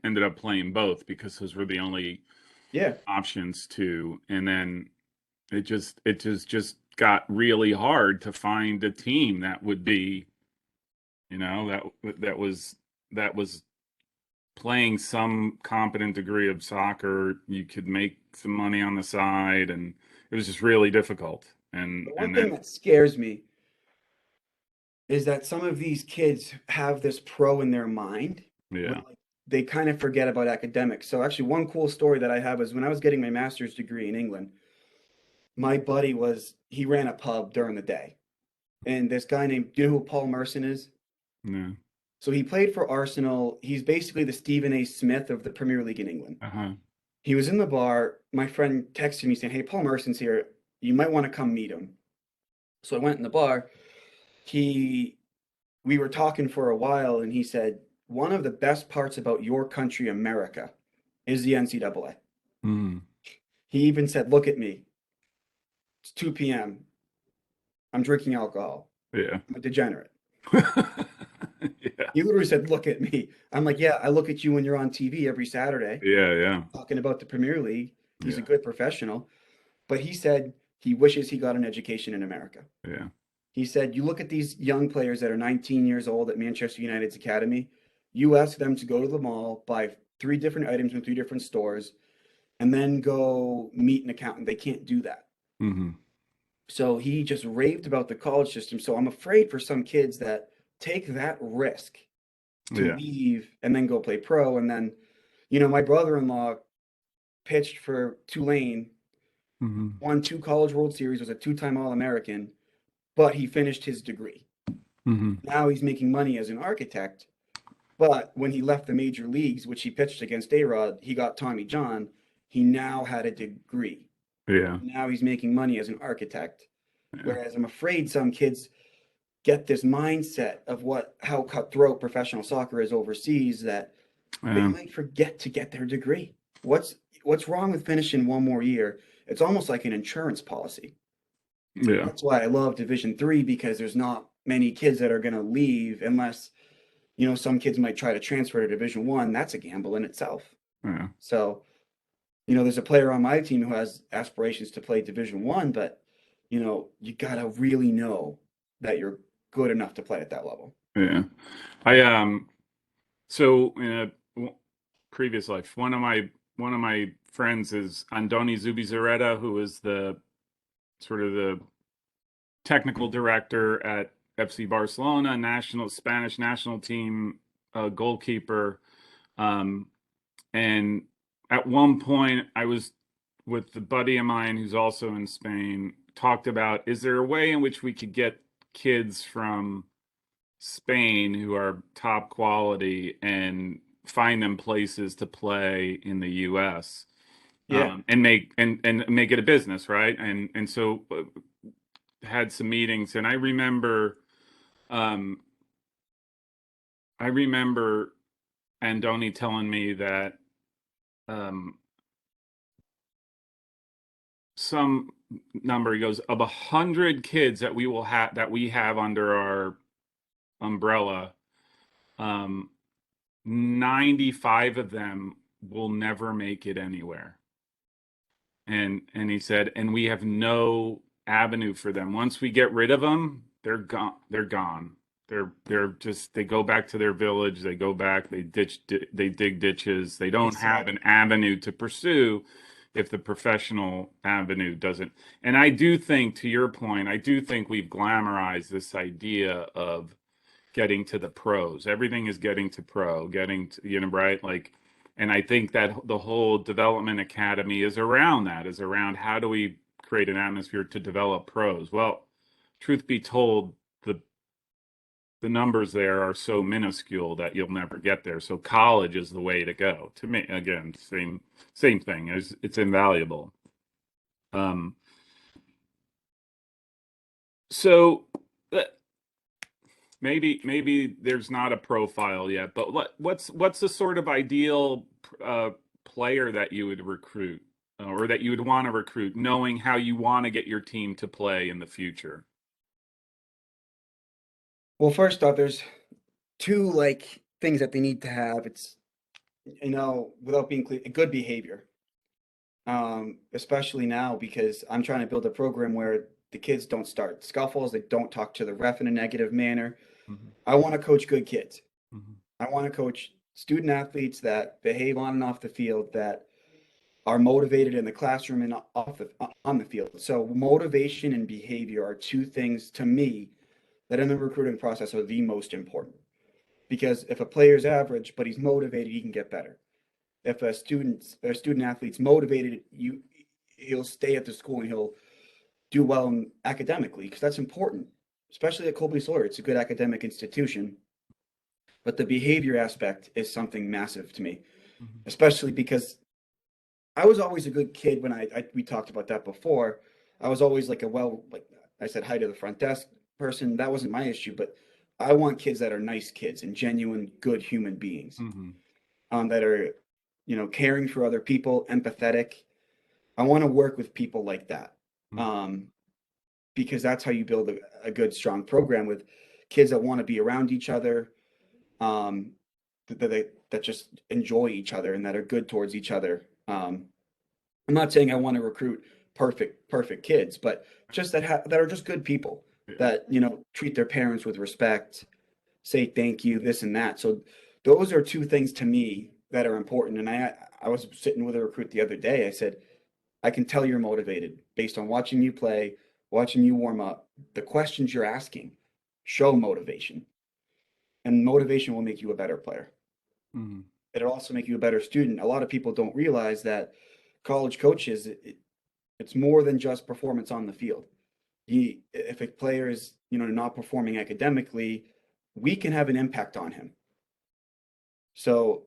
Speaker 1: ended up playing both because those were the only
Speaker 2: yeah.
Speaker 1: options to. And then it just got really hard to find a team that would be, that was playing some competent degree of soccer. You could make some money on the side, and it was just really difficult.
Speaker 2: The one
Speaker 1: And
Speaker 2: thing
Speaker 1: then
Speaker 2: that scares me is that some of these kids have this pro in their mind when
Speaker 1: yeah.
Speaker 2: like, they kind of forget about academics. So actually, one cool story that I have is when I was getting my master's degree in England, my buddy he ran a pub during the day. And this guy named, do you know who Paul Merson is?
Speaker 1: Yeah.
Speaker 2: So he played for Arsenal. He's basically the Stephen A. Smith of the Premier League in England.
Speaker 1: Uh-huh.
Speaker 2: He was in the bar. My friend texted me saying, hey, Paul Merson's here. You might want to come meet him. So I went in the bar. We were talking for a while, and he said, one of the best parts about your country, America, is the NCAA.
Speaker 1: Mm.
Speaker 2: He even said, look at me. It's 2 p.m. I'm drinking alcohol.
Speaker 1: Yeah.
Speaker 2: I'm a degenerate.
Speaker 1: Yeah.
Speaker 2: He literally said, "Look at me." I'm like, "Yeah, I look at you when you're on TV every Saturday
Speaker 1: Yeah. Yeah.
Speaker 2: talking about the Premier League." He's a
Speaker 1: Yeah.
Speaker 2: good professional, but he said he wishes he got an education in America.
Speaker 1: Yeah.
Speaker 2: He said, "You look at these young players that are 19 years old at Manchester United's academy. You ask them to go to the mall, buy three different items from three different stores, and then go meet an accountant. They can't do that."
Speaker 1: Hmm.
Speaker 2: So he just raved about the college system. So I'm afraid for some kids that take that risk to
Speaker 1: Yeah.
Speaker 2: leave and then go play pro. And then, my brother-in-law pitched for Tulane,
Speaker 1: Hmm.
Speaker 2: won two College World Series, was a two-time All-American, but he finished his degree.
Speaker 1: Hmm.
Speaker 2: Now he's making money as an architect. But when he left the major leagues, which he pitched against A-Rod, he got Tommy John. He now had a degree.
Speaker 1: Yeah.
Speaker 2: Now he's making money as an architect.
Speaker 1: Yeah.
Speaker 2: Whereas I'm afraid some kids get this mindset of how cutthroat professional soccer is overseas that they
Speaker 1: Um,
Speaker 2: might forget to get their degree. What's wrong with finishing one more year? It's almost like an insurance policy.
Speaker 1: yeah.
Speaker 2: That's why I love Division 3 because there's not many kids that are going to leave unless, some kids might try to transfer to Division 1. That's a gamble in itself.
Speaker 1: Yeah.
Speaker 2: So, there's a player on my team who has aspirations to play Division 1, but you gotta really know that you're good enough to play at that level.
Speaker 1: Yeah. I so in a previous life, one of my friends is Andoni Zubizarreta, who is the sort of the technical director at FC Barcelona, national Spanish national team goalkeeper. Um, and at one point, I was with a buddy of mine who's also in Spain, talked about, is there a way in which we could get kids from Spain who are top quality and find them places to play in the US,
Speaker 2: Yeah.
Speaker 1: and make it a business, right? And so had some meetings, and um, I remember Andoni telling me that um, some number, he goes, of 100 kids that we have under our umbrella, um, 95 of them will never make it anywhere. And he said, and we have no avenue for them. Once we get rid of them, they're gone. They're gone. They're just, they go back to their village. They go back. They dig ditches. They don't
Speaker 2: It's
Speaker 1: have an avenue to pursue if the professional avenue doesn't. And I do think, to your point, I do think we've glamorized this idea of getting to the pros. Everything is getting to pro, getting to, right? Like, and I think that the whole development academy is around that, is around how do we create an atmosphere to develop pros? Well, truth be told, the numbers there are so minuscule that you'll never get there. So college is the way to go. To me, again, same thing. It's invaluable. Um, so uh, maybe there's not a profile yet, but what's the sort of ideal uh, player that you would recruit, or that you would want to recruit, knowing how you want to get your team to play in the future?
Speaker 2: Well, first off, there's two like things that they need to have. It's without being clear, good behavior. Especially now because I'm trying to build a program where the kids don't start scuffles, they don't talk to the ref in a negative manner.
Speaker 1: Hmm.
Speaker 2: I want to coach good kids.
Speaker 1: Hmm.
Speaker 2: I want to coach student athletes that behave on and off the field, that are motivated in the classroom and on the field. So motivation and behavior are two things to me that in the recruiting process are the most important. Because if a player's average but he's motivated, he can get better. If a student athlete's motivated, he'll stay at the school and he'll do well academically because that's important. Especially at Colby Sawyer, it's a good academic institution, but the behavior aspect is something massive to me,
Speaker 1: Hmm.
Speaker 2: especially because I was always a good kid when we talked about that before. I was always like like I said, hi to the front desk person. That wasn't my issue, but I want kids that are nice kids and genuine, good human beings,
Speaker 1: Hmm.
Speaker 2: that are, caring for other people, empathetic. I want to work with people like that. um, because that's how you build a good, strong program with kids that want to be around each other, um, that just enjoy each other and that are good towards each other. I'm not saying I want to recruit perfect kids, but just that are just good people
Speaker 1: Yeah.
Speaker 2: that treat their parents with respect, say thank you, this and that. So those are two things to me that are important. And I was sitting with a recruit the other day. I said, I can tell you're motivated based on watching you play, watching you warm up. The questions you're asking show motivation, and motivation will make you a better player.
Speaker 1: Mm-hmm.
Speaker 2: It'll also make you a better student. A lot of people don't realize that college coaches, it's more than just performance on the field. If a player is, not performing academically, we can have an impact on him. So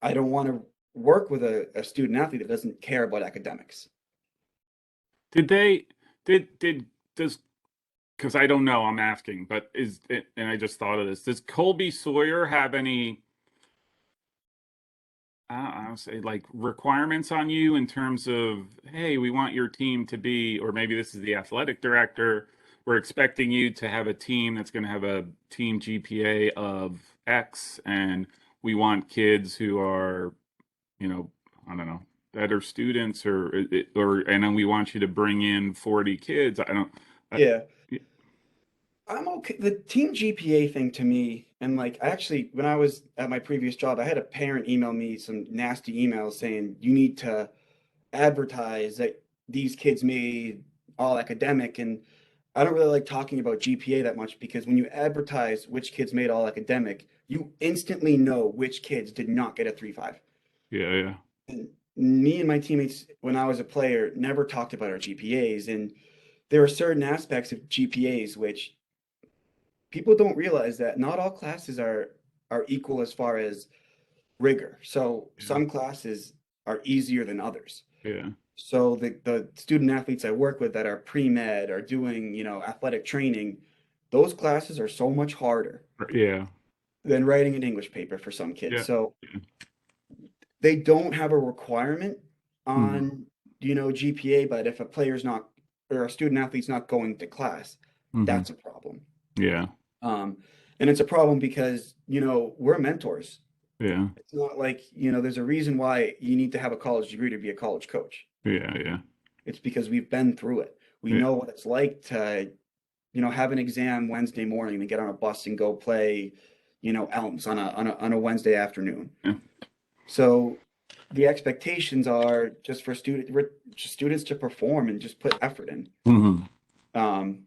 Speaker 2: I don't want to work with a student athlete that doesn't care about academics.
Speaker 1: Did they did does because I don't know, I'm asking, but is it, and I just thought of this. Does Colby Sawyer have any I don't say like requirements on you in terms of, hey, we want your team to be, or maybe this is the athletic director, we're expecting you to have a team that's going to have a team GPA of X, and we want kids who are, I don't know, better students, and then we want you to bring in 40 kids. I don't, I,
Speaker 2: Yeah, I'm okay. The team GPA thing to me, and like I actually, when I was at my previous job, I had a parent email me some nasty emails saying you need to advertise that these kids made all academic. And I don't really like talking about GPA that much because when you advertise which kids made all academic, you instantly know which kids did not get a 3.5.
Speaker 1: yeah, yeah,
Speaker 2: And me and my teammates, when I was a player, never talked about our GPAs. And there are certain aspects of GPAs which people don't realize that not all classes are equal as far as rigor. So
Speaker 1: yeah,
Speaker 2: some classes are easier than others.
Speaker 1: yeah,
Speaker 2: So the student athletes I work with that are pre-med are doing, athletic training, those classes are so much harder
Speaker 1: yeah,
Speaker 2: than writing an English paper for some kids.
Speaker 1: yeah.
Speaker 2: So they don't have a requirement
Speaker 1: Hmm.
Speaker 2: on, GPA, but if a player's not or a student athlete's not going to class,
Speaker 1: Hmm.
Speaker 2: that's a problem.
Speaker 1: Yeah,
Speaker 2: Um, and it's a problem because, we're mentors.
Speaker 1: yeah,
Speaker 2: It's not like, there's a reason why you need to have a college degree to be a college coach.
Speaker 1: yeah, yeah,
Speaker 2: It's because we've been through it. We
Speaker 1: yeah.
Speaker 2: know what it's like to, have an exam Wednesday morning and get on a bus and go play, Elms on a Wednesday afternoon.
Speaker 1: Yeah.
Speaker 2: So the expectations are just for students to perform and just put effort in.
Speaker 1: Hmm.
Speaker 2: Um,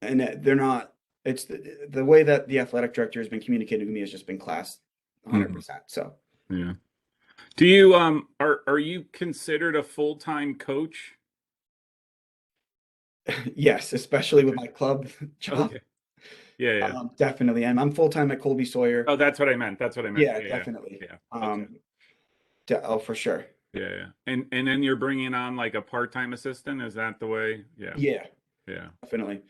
Speaker 2: and they're not. It's the way that the athletic director has been communicating to me has just been class
Speaker 1: Hmm.
Speaker 2: 100%. So
Speaker 1: Yeah. Do you are you considered a full-time coach?
Speaker 2: yes, especially with
Speaker 1: Okay.
Speaker 2: my club job,
Speaker 1: Okay. Yeah, yeah.
Speaker 2: definitely. I'm full time at Colby Sawyer.
Speaker 1: Oh, that's what I meant. That's what I meant.
Speaker 2: Yeah,
Speaker 1: Yeah, yeah.
Speaker 2: definitely.
Speaker 1: Yeah. Okay.
Speaker 2: Oh, for sure.
Speaker 1: Yeah, yeah. And then you're bringing on like a part-time assistant, is that the way? Yeah.
Speaker 2: Yeah,
Speaker 1: Yeah.
Speaker 2: definitely.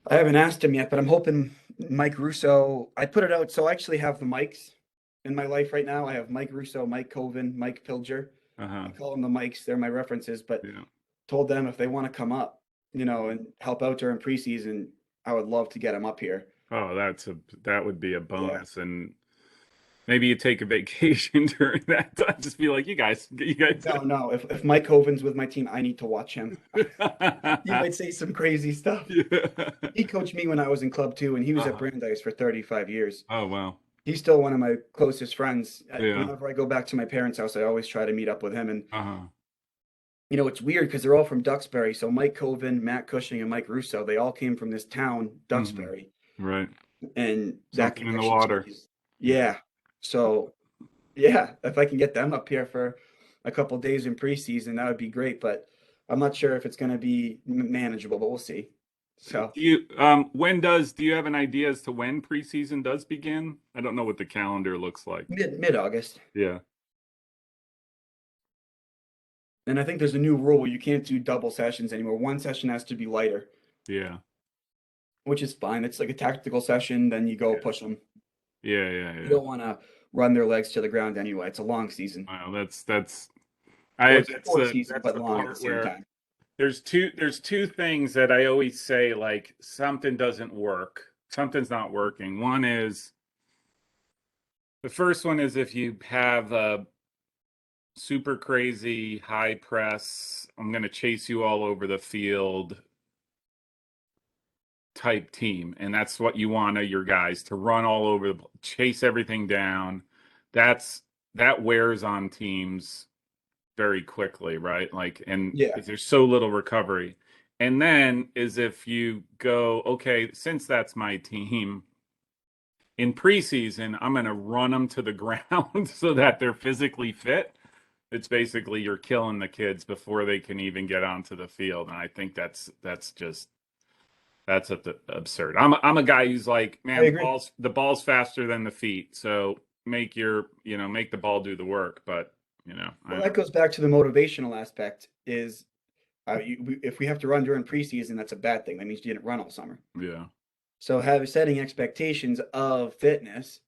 Speaker 2: I haven't asked him yet, but I'm hoping Mike Russo. I put it out, so I actually have the mics in my life right now. I have Mike Russo, Mike Coven, Mike Pilger. I
Speaker 1: Uh-huh.
Speaker 2: call them the mics. They're my references, but
Speaker 1: Yeah.
Speaker 2: told them if they want to come up, and help out during preseason, I would love to get them up here.
Speaker 1: Oh, that would be a
Speaker 2: Yeah.
Speaker 1: bonus. And maybe you take a vacation during that time. Just be like, you guys.
Speaker 2: No, no. If Mike Coven's with my team, I need to watch him. He might say some crazy stuff.
Speaker 1: Yeah.
Speaker 2: He coached me when I was in club two, and he was at
Speaker 1: Uh-huh.
Speaker 2: Brandeis for 35 years.
Speaker 1: Oh, wow.
Speaker 2: He's still one of my closest friends.
Speaker 1: Yeah.
Speaker 2: Whenever I go back to my parents' house, I always try to meet up with him. And,
Speaker 1: Uh-huh.
Speaker 2: it's weird because they're all from Duxbury. So Mike Coven, Matt Cushing, and Mike Russo, they all came from this town,
Speaker 1: Hmm.
Speaker 2: Duxbury.
Speaker 1: Right.
Speaker 2: And that
Speaker 1: Something in the
Speaker 2: connection to me
Speaker 1: water.
Speaker 2: is,
Speaker 1: Yeah.
Speaker 2: yeah. So, yeah, if I can get them up here for a couple days in preseason, that would be great. But I'm not sure if it's going to be manageable, but we'll see. So,
Speaker 1: Do you have an idea as to when preseason does begin? I don't know what the calendar looks like.
Speaker 2: mid August.
Speaker 1: Yeah.
Speaker 2: And I think there's a new rule you can't do double sessions anymore. One session has to be lighter,
Speaker 1: Yeah.
Speaker 2: which is fine. It's like a tactical session, then you go
Speaker 1: Yeah.
Speaker 2: push them.
Speaker 1: Yeah, yeah,
Speaker 2: You
Speaker 1: yeah.
Speaker 2: don't want to run their legs to the ground anyway. It's a long season.
Speaker 1: Wow, that's
Speaker 2: Well,
Speaker 1: I
Speaker 2: it's a short season,
Speaker 1: that's
Speaker 2: but
Speaker 1: the
Speaker 2: long at the
Speaker 1: part
Speaker 2: same
Speaker 1: where
Speaker 2: time.
Speaker 1: there's two things that I always say, like something doesn't work. Something's not working. One is the first one is if you have a super crazy high press, I'm going to chase you all over the field type team, and that's what you want your guys to run all over, chase everything down. That's that wears on teams very quickly, right? Like, and
Speaker 2: Yeah.
Speaker 1: there's so little recovery. And then is if you go, okay, since that's my team in preseason, I'm going to run them to the ground so that they're physically fit. It's basically you're killing the kids before they can even get onto the field, and I think that's just that's absurd. I'm a guy who's like,
Speaker 2: I
Speaker 1: man,
Speaker 2: agree.
Speaker 1: the ball's faster than the feet, so make the ball do the work. But
Speaker 2: Well, that goes back to the motivational aspect is if we have to run during preseason, that's a bad thing. That means you didn't run all summer.
Speaker 1: yeah,
Speaker 2: So setting expectations of fitness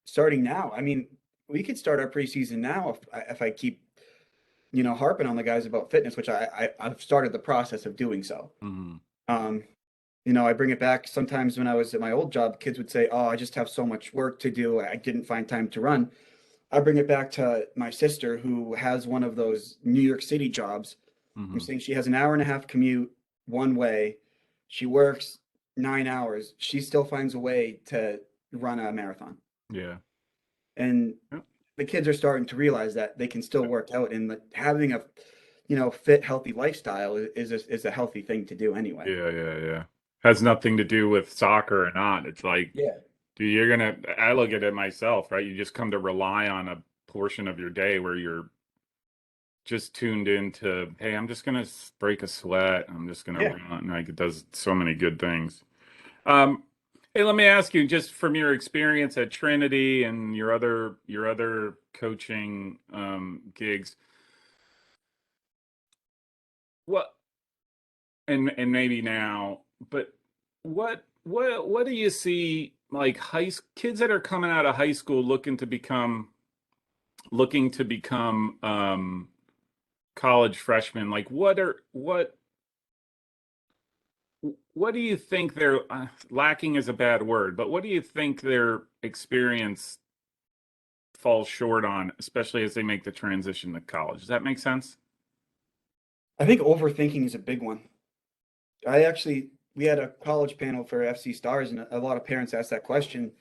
Speaker 2: starting now. I mean, we could start our preseason now if I keep, harping on the guys about fitness, which I've started the process of doing so.
Speaker 1: hmm
Speaker 2: Um, I bring it back sometimes when I was at my old job, kids would say, "Oh, I just have so much work to do. I didn't find time to run." I bring it back to my sister who has one of those New York City jobs. I'm
Speaker 1: hmm
Speaker 2: saying she has an hour and a half commute one way. She works 9 hours. She still finds a way to run a marathon.
Speaker 1: yeah.
Speaker 2: And
Speaker 1: Yep.
Speaker 2: the kids are starting to realize that they can still work out and that having a, fit, healthy lifestyle is a healthy thing to do anyway.
Speaker 1: Yeah. Has nothing to do with soccer or not. It's like,
Speaker 2: Yeah.
Speaker 1: dude, I look at it myself, right? You just come to rely on a portion of your day where you're just tuned into, hey, I'm just gonna break a sweat. I'm just gonna
Speaker 2: Yeah.
Speaker 1: run. Like it does so many good things. Um, hey, let me ask you, just from your experience at Trinity and your other coaching gigs, what and maybe now, but what do you see like kids that are coming out of high school looking to become college freshmen? Like what do you think they're lacking is a bad word, but what do you think their experience falls short on, especially as they make the transition to college? Does that make sense?
Speaker 2: I think overthinking is a big one. We had a college panel for FC Stars, and a lot of parents asked that question.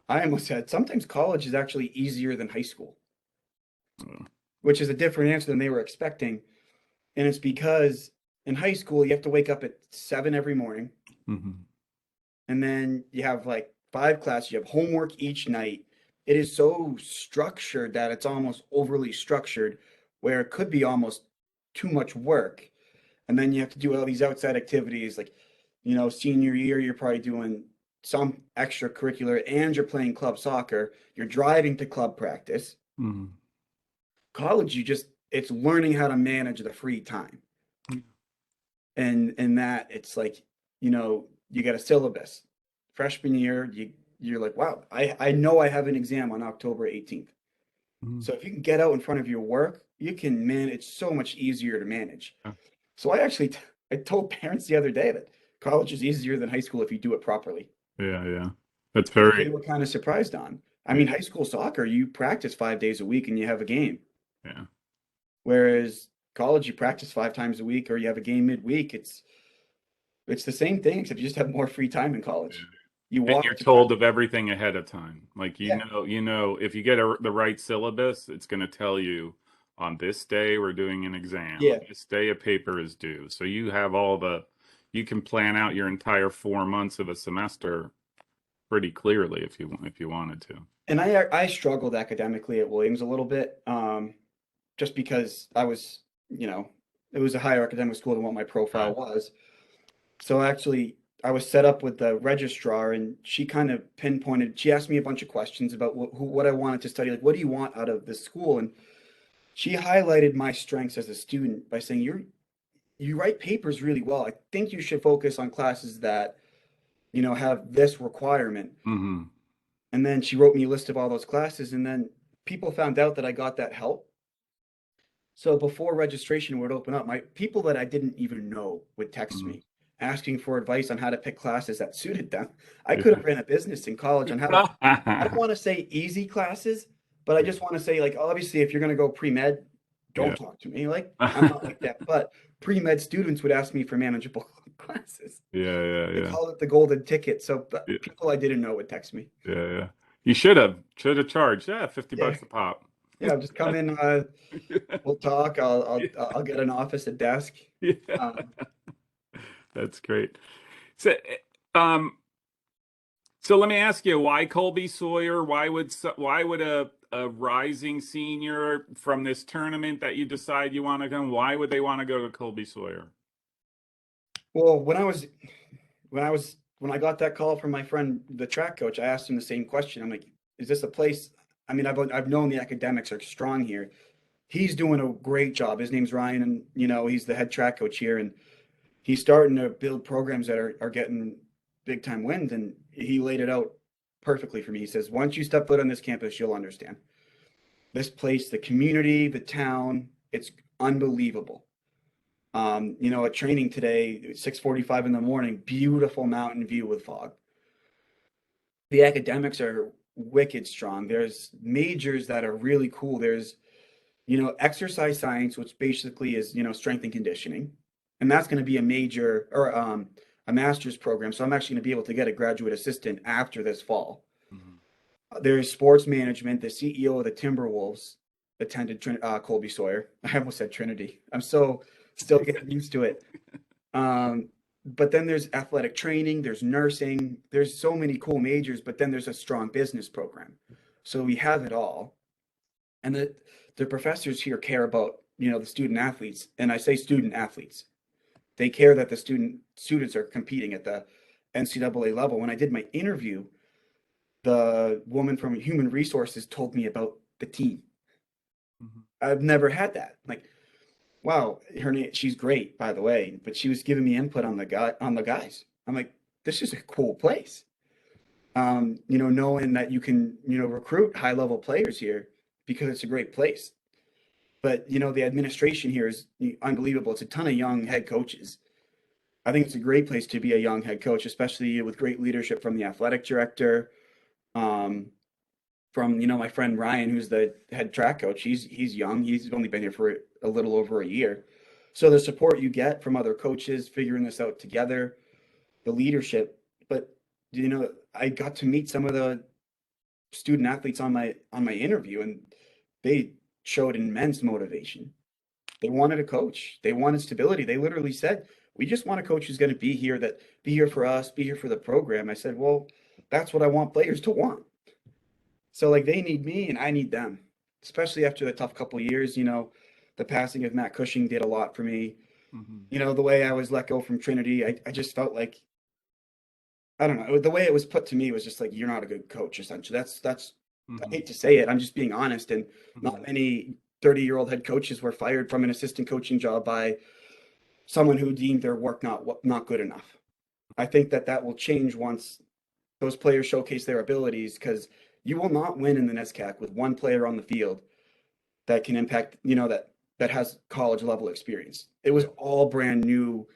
Speaker 2: I almost said sometimes college is actually easier than high school,
Speaker 1: Mm-hmm.
Speaker 2: which is a different answer than they were expecting. And it's because in high school, you have to wake up at 7 every morning. And then you have like 5 classes, you have homework each night. It is so structured that it's almost overly structured, where it could be almost too much work. And then you have to do all these outside activities, like, senior year, you're probably doing some extracurricular and you're playing club soccer, you're driving to club practice.
Speaker 1: hmm
Speaker 2: College, it's learning how to manage the free time. And that it's like, you get a syllabus. Freshman year, you're like, wow, I know I have an exam on October 18th.
Speaker 1: hmm
Speaker 2: So if you can get out in front of your work, you can it's so much easier to manage. So I told parents the other day that college is easier than high school if you do it properly,
Speaker 1: Yeah. That's
Speaker 2: which they
Speaker 1: very,
Speaker 2: were kind of surprised on. I
Speaker 1: yeah,
Speaker 2: mean, high school soccer, you practice 5 days a week and you have a game.
Speaker 1: yeah.
Speaker 2: Whereas college, you practice 5 times a week or you have a game midweek. It's the same thing, except you just have more free time in college. You
Speaker 1: And you're
Speaker 2: walk to
Speaker 1: told
Speaker 2: practice.
Speaker 1: of everything ahead of time. Like
Speaker 2: Yeah,
Speaker 1: if you get the right syllabus, it's going to tell you on this day we're doing an exam. On
Speaker 2: yeah.
Speaker 1: this day a paper is due. So you can plan out your entire 4 months of a semester pretty clearly if you wanted to.
Speaker 2: And I struggled academically at Williams a little bit, just because it was a higher academic school than what my profile
Speaker 1: Right.
Speaker 2: was. So actually, I was set up with the registrar, and she kind of pinpointed. She asked me a bunch of questions about what I wanted to study. Like, what do you want out of this school? And she highlighted my strengths as a student by saying, you write papers really well. I think you should focus on classes that, have this requirement.
Speaker 1: hmm
Speaker 2: And then she wrote me a list of all those classes. And then people found out that I got that help. So before registration would open up, my people that I didn't even know would text
Speaker 1: Mhm.
Speaker 2: me asking for advice on how to pick classes that suited them. I could
Speaker 1: Yeah.
Speaker 2: have ran a business in college on how to, I don't want to say easy classes, but I just want to say, like, obviously, if you're going to go pre-med,
Speaker 1: Yeah.
Speaker 2: don't talk to me. Like, I'm not like that. But pre-med students would ask me for manageable classes.
Speaker 1: Yeah, yeah,
Speaker 2: They
Speaker 1: yeah.
Speaker 2: called it the golden ticket. So but
Speaker 1: Yeah,
Speaker 2: people I didn't know would text me.
Speaker 1: yeah, yeah. You should have charged. Yeah, 50
Speaker 2: Yeah,
Speaker 1: bucks a pop.
Speaker 2: yeah. Just come in. We'll talk. I'll get an office, a desk.
Speaker 1: Yeah,
Speaker 2: Um,
Speaker 1: that's great. So, um, so let me ask you, why Colby Sawyer? Why would a rising senior from this tournament that you decide you want to go? Why would they want to go to Colby Sawyer?
Speaker 2: well, when I got that call from my friend, the track coach, I asked him the same question. I'm like, is this a place? I mean, I've known the academics are strong here. He's doing a great job. His name's Ryan, and he's the head track coach here, and he's starting to build programs that are getting big time wins. And he laid it out perfectly for me. He says, once you step foot on this campus, you'll understand this place, the community, the town. It's unbelievable. At training today, 6:45 in the morning, beautiful mountain view with fog. The academics are wicked strong. There's majors that are really cool. There's, exercise science, which basically is, strength and conditioning. And that's going to be a major or a master's program. So I'm actually going to be able to get a graduate assistant after this fall.
Speaker 1: Mhm.
Speaker 2: There's sports management. The CEO of the Timberwolves attended Colby Sawyer. I almost said Trinity. I'm so still getting used to it. Um, but then there's athletic training, there's nursing, there's so many cool majors, but then there's a strong business program. So we have it all. And the professors here care about, the student athletes. And I say student athletes. They care that the students are competing at the NCAA level. When I did my interview, the woman from human resources told me about the team.
Speaker 1: Mhm.
Speaker 2: I've never had that. Like, wow, her name, she's great, by the way, but she was giving me input on the guys. I'm like, this is a cool place. Knowing that you can, recruit high level players here because it's a great place. But the administration here is unbelievable. It's a ton of young head coaches. I think it's a great place to be a young head coach, especially with great leadership from the athletic director, um, from my friend Ryan, who's the head track coach. He's young. He's only been here for a little over a year. So the support you get from other coaches figuring this out together, the leadership. But I got to meet some of the student athletes on my interview, and they showed immense motivation. They wanted a coach. They wanted stability. They literally said, "We just want a coach who's going to be here for us, be here for the program." I said, "Well, that's what I want players to want." So like they need me and I need them, especially after the tough couple of years. The passing of Matt Cushing did a lot for me.
Speaker 1: Mhm.
Speaker 2: The way I was let go from Trinity, I just felt like, I don't know, the way it was put to me was just like, you're not a good coach, essentially. That's I
Speaker 1: Mhm.
Speaker 2: hate to say it. I'm just being honest. And not
Speaker 1: Mhm.
Speaker 2: many 30-year-old head coaches were fired from an assistant coaching job by someone who deemed their work not good enough. I think that will change once those players showcase their abilities, because you will not win in the NESCAC with one player on the field that can impact, that has college level experience. It was
Speaker 1: Yeah.
Speaker 2: all brand new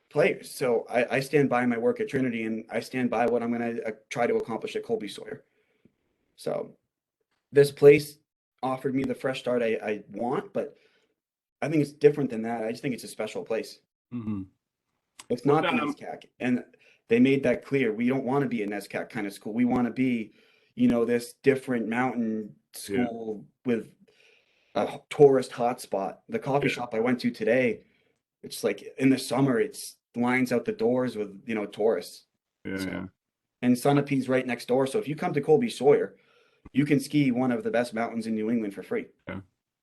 Speaker 2: players. So I stand by my work at Trinity, and I stand by what I'm going to try to accomplish at Colby Sawyer. So this place offered me the fresh start I want, but I think it's different than that. I just think it's a special place.
Speaker 1: Mhm.
Speaker 2: It's
Speaker 1: What
Speaker 2: not the NESCAC. And they made that clear. We don't want to be a NESCAC kind of school. We want to be, this different mountain
Speaker 1: Yeah.
Speaker 2: school with a tourist hotspot. The coffee
Speaker 1: Yeah.
Speaker 2: shop I went to today, it's like in the summer, it's lines out the doors with, tourists.
Speaker 1: Yeah.
Speaker 2: So,
Speaker 1: Yeah.
Speaker 2: and Sunapee's right next door. So if you come to Colby Sawyer, you can ski one of the best mountains in New England for free.
Speaker 1: Yeah.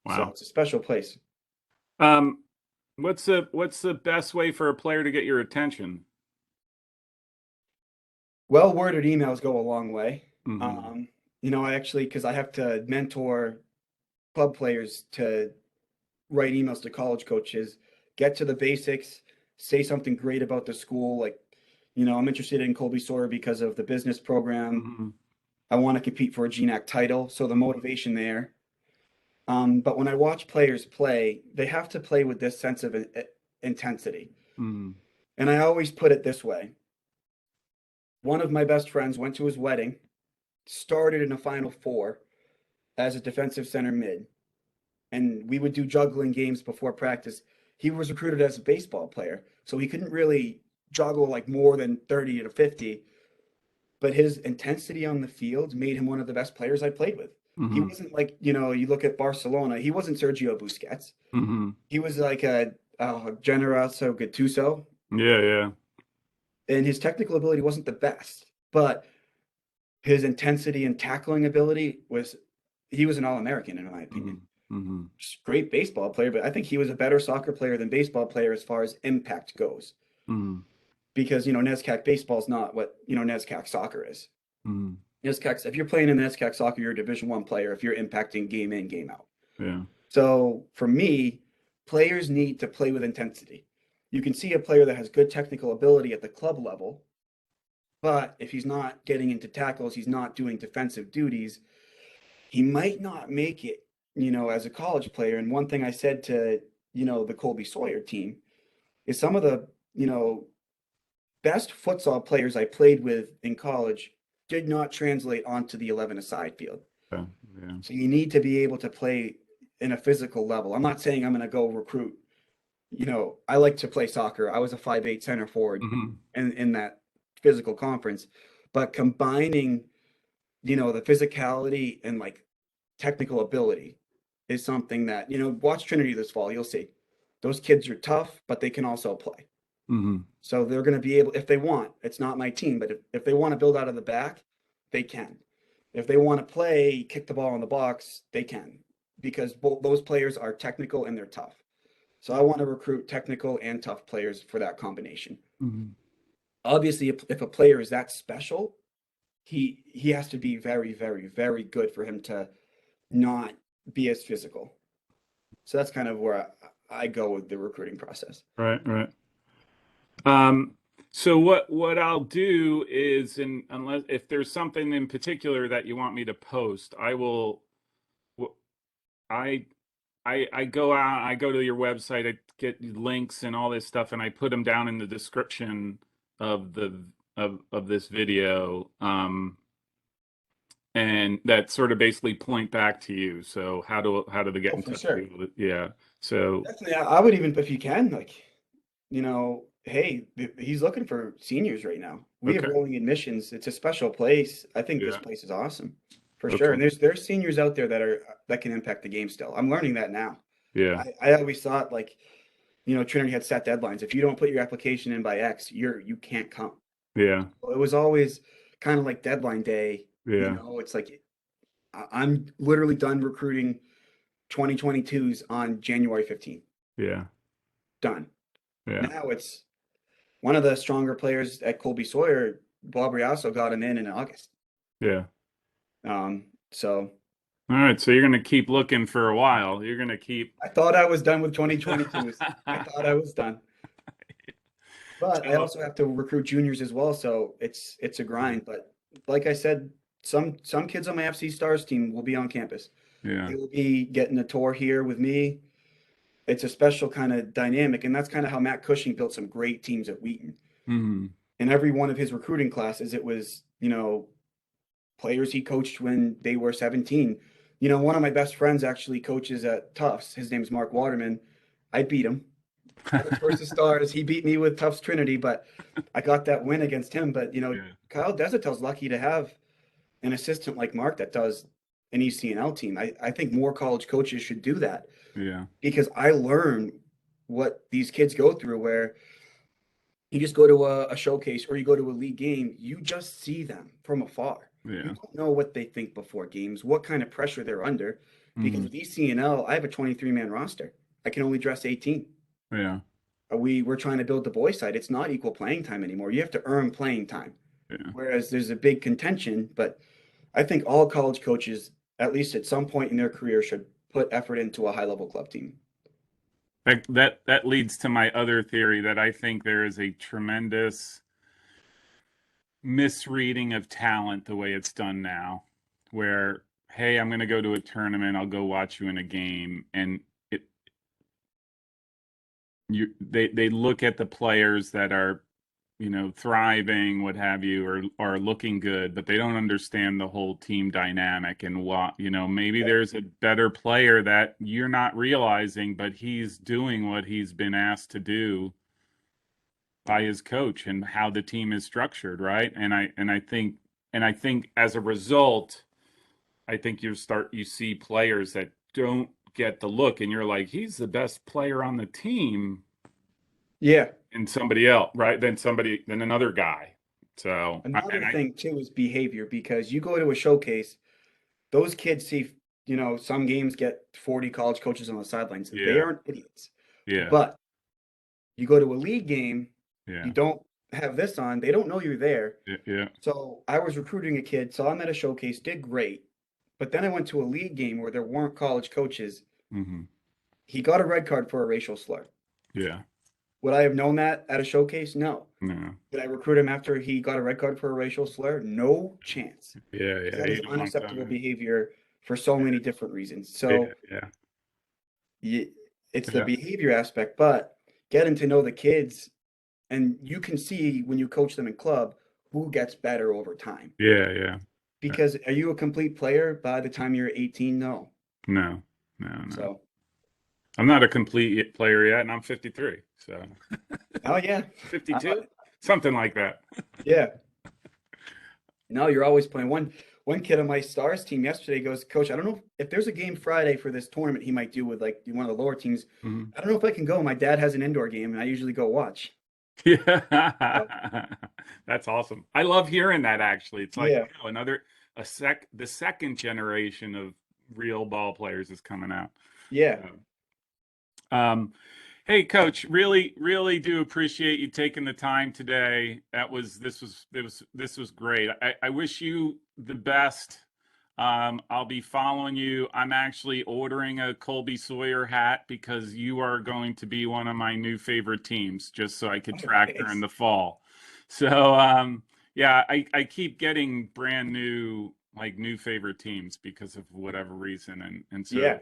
Speaker 2: So
Speaker 1: Wow.
Speaker 2: it's a special place.
Speaker 1: Um, what's the best way for a player to get your attention?
Speaker 2: Well-worded emails go a long way.
Speaker 1: Mhm.
Speaker 2: I actually, because I have to mentor club players to write emails to college coaches, get to the basics, say something great about the school. Like, I'm interested in Colby Sawyer because of the business program.
Speaker 1: Mhm.
Speaker 2: I want to compete for a GNAC title. So the motivation there. But when I watch players play, they have to play with this sense of intensity.
Speaker 1: Mm.
Speaker 2: And I always put it this way. One of my best friends went to his wedding, started in a Final Four as a defensive center mid, and we would do juggling games before practice. He was recruited as a baseball player, so he couldn't really juggle like more than 30 to 50, but his intensity on the field made him one of the best players I played with. He
Speaker 1: Mm-hmm.
Speaker 2: wasn't like, you look at Barcelona, he wasn't Sergio Busquets.
Speaker 1: Mm-hmm.
Speaker 2: He was like a Generazo Gattuso,
Speaker 1: Yeah, yeah.
Speaker 2: and his technical ability wasn't the best, but his intensity and tackling ability was, he was an All-American in my
Speaker 1: Mm-hmm.
Speaker 2: opinion.
Speaker 1: Mm-hmm.
Speaker 2: Just great baseball player, but I think he was a better soccer player than baseball player as far as impact goes.
Speaker 1: Mm-hmm.
Speaker 2: Because, NESCAC baseball is not what, NESCAC soccer is.
Speaker 1: Mm-hmm.
Speaker 2: NESCAC, if you're playing in NESCAC soccer, you're a Division One player if you're impacting game in, game out.
Speaker 1: Yeah.
Speaker 2: So for me, players need to play with intensity. You can see a player that has good technical ability at the club level, but if he's not getting into tackles, he's not doing defensive duties, he might not make it, as a college player. And one thing I said to, the Colby Sawyer team is some of the, best futsal players I played with in college did not translate onto the 11-a-side field.
Speaker 1: Yeah. Yeah.
Speaker 2: So you need to be able to play in a physical level. I'm not saying I'm going to go recruit. I like to play soccer. I was a 5'8" center forward
Speaker 1: Mm-hmm.
Speaker 2: in that physical conference, but combining, the physicality and like technical ability is something that, watch Trinity this fall. You'll see those kids are tough, but they can also play.
Speaker 1: Mm-hmm.
Speaker 2: So they're going to be able, if they want, it's not my team, but if they want to build out of the back, they can. If they want to play, kick the ball in the box, they can, because both those players are technical and they're tough. So I want to recruit technical and tough players for that combination.
Speaker 1: Mm-hmm.
Speaker 2: Obviously, if a player is that special, he has to be very, very, very good for him to not be as physical. So that's kind of where I go with the recruiting process.
Speaker 1: Right, right. Um, so what I'll do is, unless if there's something in particular that you want me to post, I will. I I go out, I go to your website, I get links and all this stuff, and I put them down in the description of the of this video, and that sort of basically point back to you. So how do they get
Speaker 2: Oh,
Speaker 1: in
Speaker 2: for
Speaker 1: touch
Speaker 2: sure.
Speaker 1: with you? Yeah. So
Speaker 2: Definitely. I would even, if you can, like, hey, he's looking for seniors right now. We have
Speaker 1: okay.
Speaker 2: rolling admissions. It's a special place. I think this
Speaker 1: Yeah.
Speaker 2: place is awesome for sure.
Speaker 1: Okay.
Speaker 2: And there's seniors out there that can impact the game still. I'm learning that now.
Speaker 1: Yeah.
Speaker 2: I always thought like, Trinity had set deadlines. If you don't put your application in by X, you can't come.
Speaker 1: Yeah.
Speaker 2: It was always kind of like deadline day.
Speaker 1: Yeah.
Speaker 2: It's like I'm literally done recruiting 2022s on January 15th.
Speaker 1: Yeah.
Speaker 2: Done.
Speaker 1: Yeah.
Speaker 2: Now it's one of the stronger players at Colby Sawyer, Bob Riasso, got him in August.
Speaker 1: Yeah.
Speaker 2: So
Speaker 1: All right. So you're gonna keep looking for a while. You're gonna keep.
Speaker 2: I thought I was done with 2022s. I thought I was done. But I
Speaker 1: So
Speaker 2: also have to recruit juniors as well, so it's a grind. But like I said, some kids on my FC Stars team will be on campus.
Speaker 1: yeah.
Speaker 2: They will be getting a tour here with me. It's a special kind of dynamic, and that's kind of how Matt Cushing built some great teams at Wheaton.
Speaker 1: Hmm.
Speaker 2: In every one of his recruiting classes, it was, players he coached when they were 17. One of my best friends actually coaches at Tufts. His name's Mark Waterman. I beat him. I was first to stars. He beat me with Tufts Trinity, but I got that win against him. But,
Speaker 1: Yeah.
Speaker 2: Kyle Desautel's lucky to have an assistant like Mark that does an ECNL team. I think more college coaches should do that
Speaker 1: Yeah.
Speaker 2: because I learn what these kids go through where you just go to a showcase or you go to a league game, you just see them from afar. You
Speaker 1: Yeah.
Speaker 2: don't know what they think before games, what kind of pressure they're under. Because
Speaker 1: Hmm.
Speaker 2: with ECNL, I have a 23-man roster. I can only dress 18.
Speaker 1: Yeah.
Speaker 2: We're trying to build the boys' side. It's not equal playing time anymore. You have to earn playing time.
Speaker 1: Yeah.
Speaker 2: Whereas there's a big contention, but I think all college coaches, at least at some point in their career, should put effort into a high-level club team.
Speaker 1: That leads to my other theory that I think there is a tremendous misreading of talent the way it's done now, where hey, I'm going to go to a tournament. I'll go watch you in a game. And they look at the players that are, thriving, what have you, or are looking good, but they don't understand the whole team dynamic and what, maybe
Speaker 2: Yeah.
Speaker 1: there's a better player that you're not realizing, but he's doing what he's been asked to do by his coach and how the team is structured, right? And I think as a result, I think you see players that don't get the look, and you're like, he's the best player on the team,
Speaker 2: Yeah.
Speaker 1: and somebody else, right? Then another guy. So,
Speaker 2: Another thing too is behavior, because you go to a showcase, those kids see, some games get 40 college coaches on the sidelines. They
Speaker 1: yeah,
Speaker 2: aren't idiots.
Speaker 1: yeah,
Speaker 2: But you go to a league game,
Speaker 1: yeah,
Speaker 2: you don't have this on, they don't know you're there.
Speaker 1: yeah, yeah.
Speaker 2: So I was recruiting a kid, saw him at a showcase, did great. But then I went to a league game where there weren't college coaches.
Speaker 1: Hmm.
Speaker 2: He got a red card for a racial slur.
Speaker 1: Yeah,
Speaker 2: Would I have known that at a showcase? No.
Speaker 1: no,
Speaker 2: Did I recruit him after he got a red card for a racial slur? No chance.
Speaker 1: yeah,
Speaker 2: Because
Speaker 1: yeah.
Speaker 2: that
Speaker 1: You
Speaker 2: is
Speaker 1: don't want
Speaker 2: unacceptable
Speaker 1: that.
Speaker 2: behavior for so many different reasons.
Speaker 1: Yeah,
Speaker 2: So
Speaker 1: yeah,
Speaker 2: it's the
Speaker 1: yeah,
Speaker 2: behavior aspect, but getting to know the kids, and you can see when you coach them in club who gets better over time.
Speaker 1: yeah, yeah.
Speaker 2: Because are you a complete player by the time you're 18? No.
Speaker 1: No, no, no.
Speaker 2: So,
Speaker 1: I'm not a complete player yet, and I'm 53. So
Speaker 2: oh yeah, I,
Speaker 1: 52, something like that.
Speaker 2: yeah. No, you're always playing. One kid on my stars team yesterday goes, Coach, I don't know if there's a game Friday for this tournament he might do with like one of the lower teams.
Speaker 1: Mhm.
Speaker 2: I don't know if I can go. My dad has an indoor game, and I usually go watch. So,
Speaker 1: Yeah, that's awesome. I love hearing that. Actually, it's like,
Speaker 2: yeah,
Speaker 1: the second generation of real ball players is coming out.
Speaker 2: yeah.
Speaker 1: Um, hey, Coach, really, really do appreciate you taking the time today. This was great. I wish you the best. I'll be following you. I'm actually ordering a Colby Sawyer hat because you are going to be one of my new favorite teams, just so I could
Speaker 2: Oh,
Speaker 1: track her in
Speaker 2: thanks.
Speaker 1: the fall. So, yeah, I keep getting brand new, like new favorite teams because of whatever reason, and so
Speaker 2: Yeah.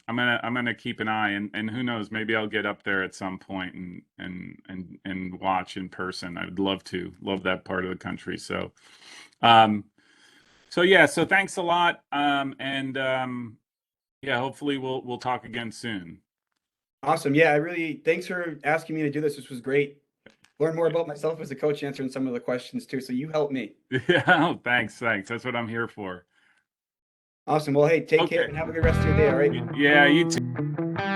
Speaker 1: I'm gonna keep an eye, and who knows, maybe I'll get up there at some point and watch in person. I'd love to. Love that part of the country. Um, so thanks a lot. And yeah, hopefully we'll talk again soon.
Speaker 2: Awesome. Yeah, I really thanks for asking me to do this. This was great. Learn more about myself as a coach, answering some of the questions too. So you helped me.
Speaker 1: Yeah, thanks. That's what I'm here for.
Speaker 2: Awesome. Well, hey, take care
Speaker 1: Okay.
Speaker 2: and have a good rest of your day. All right.
Speaker 1: Yeah, you too.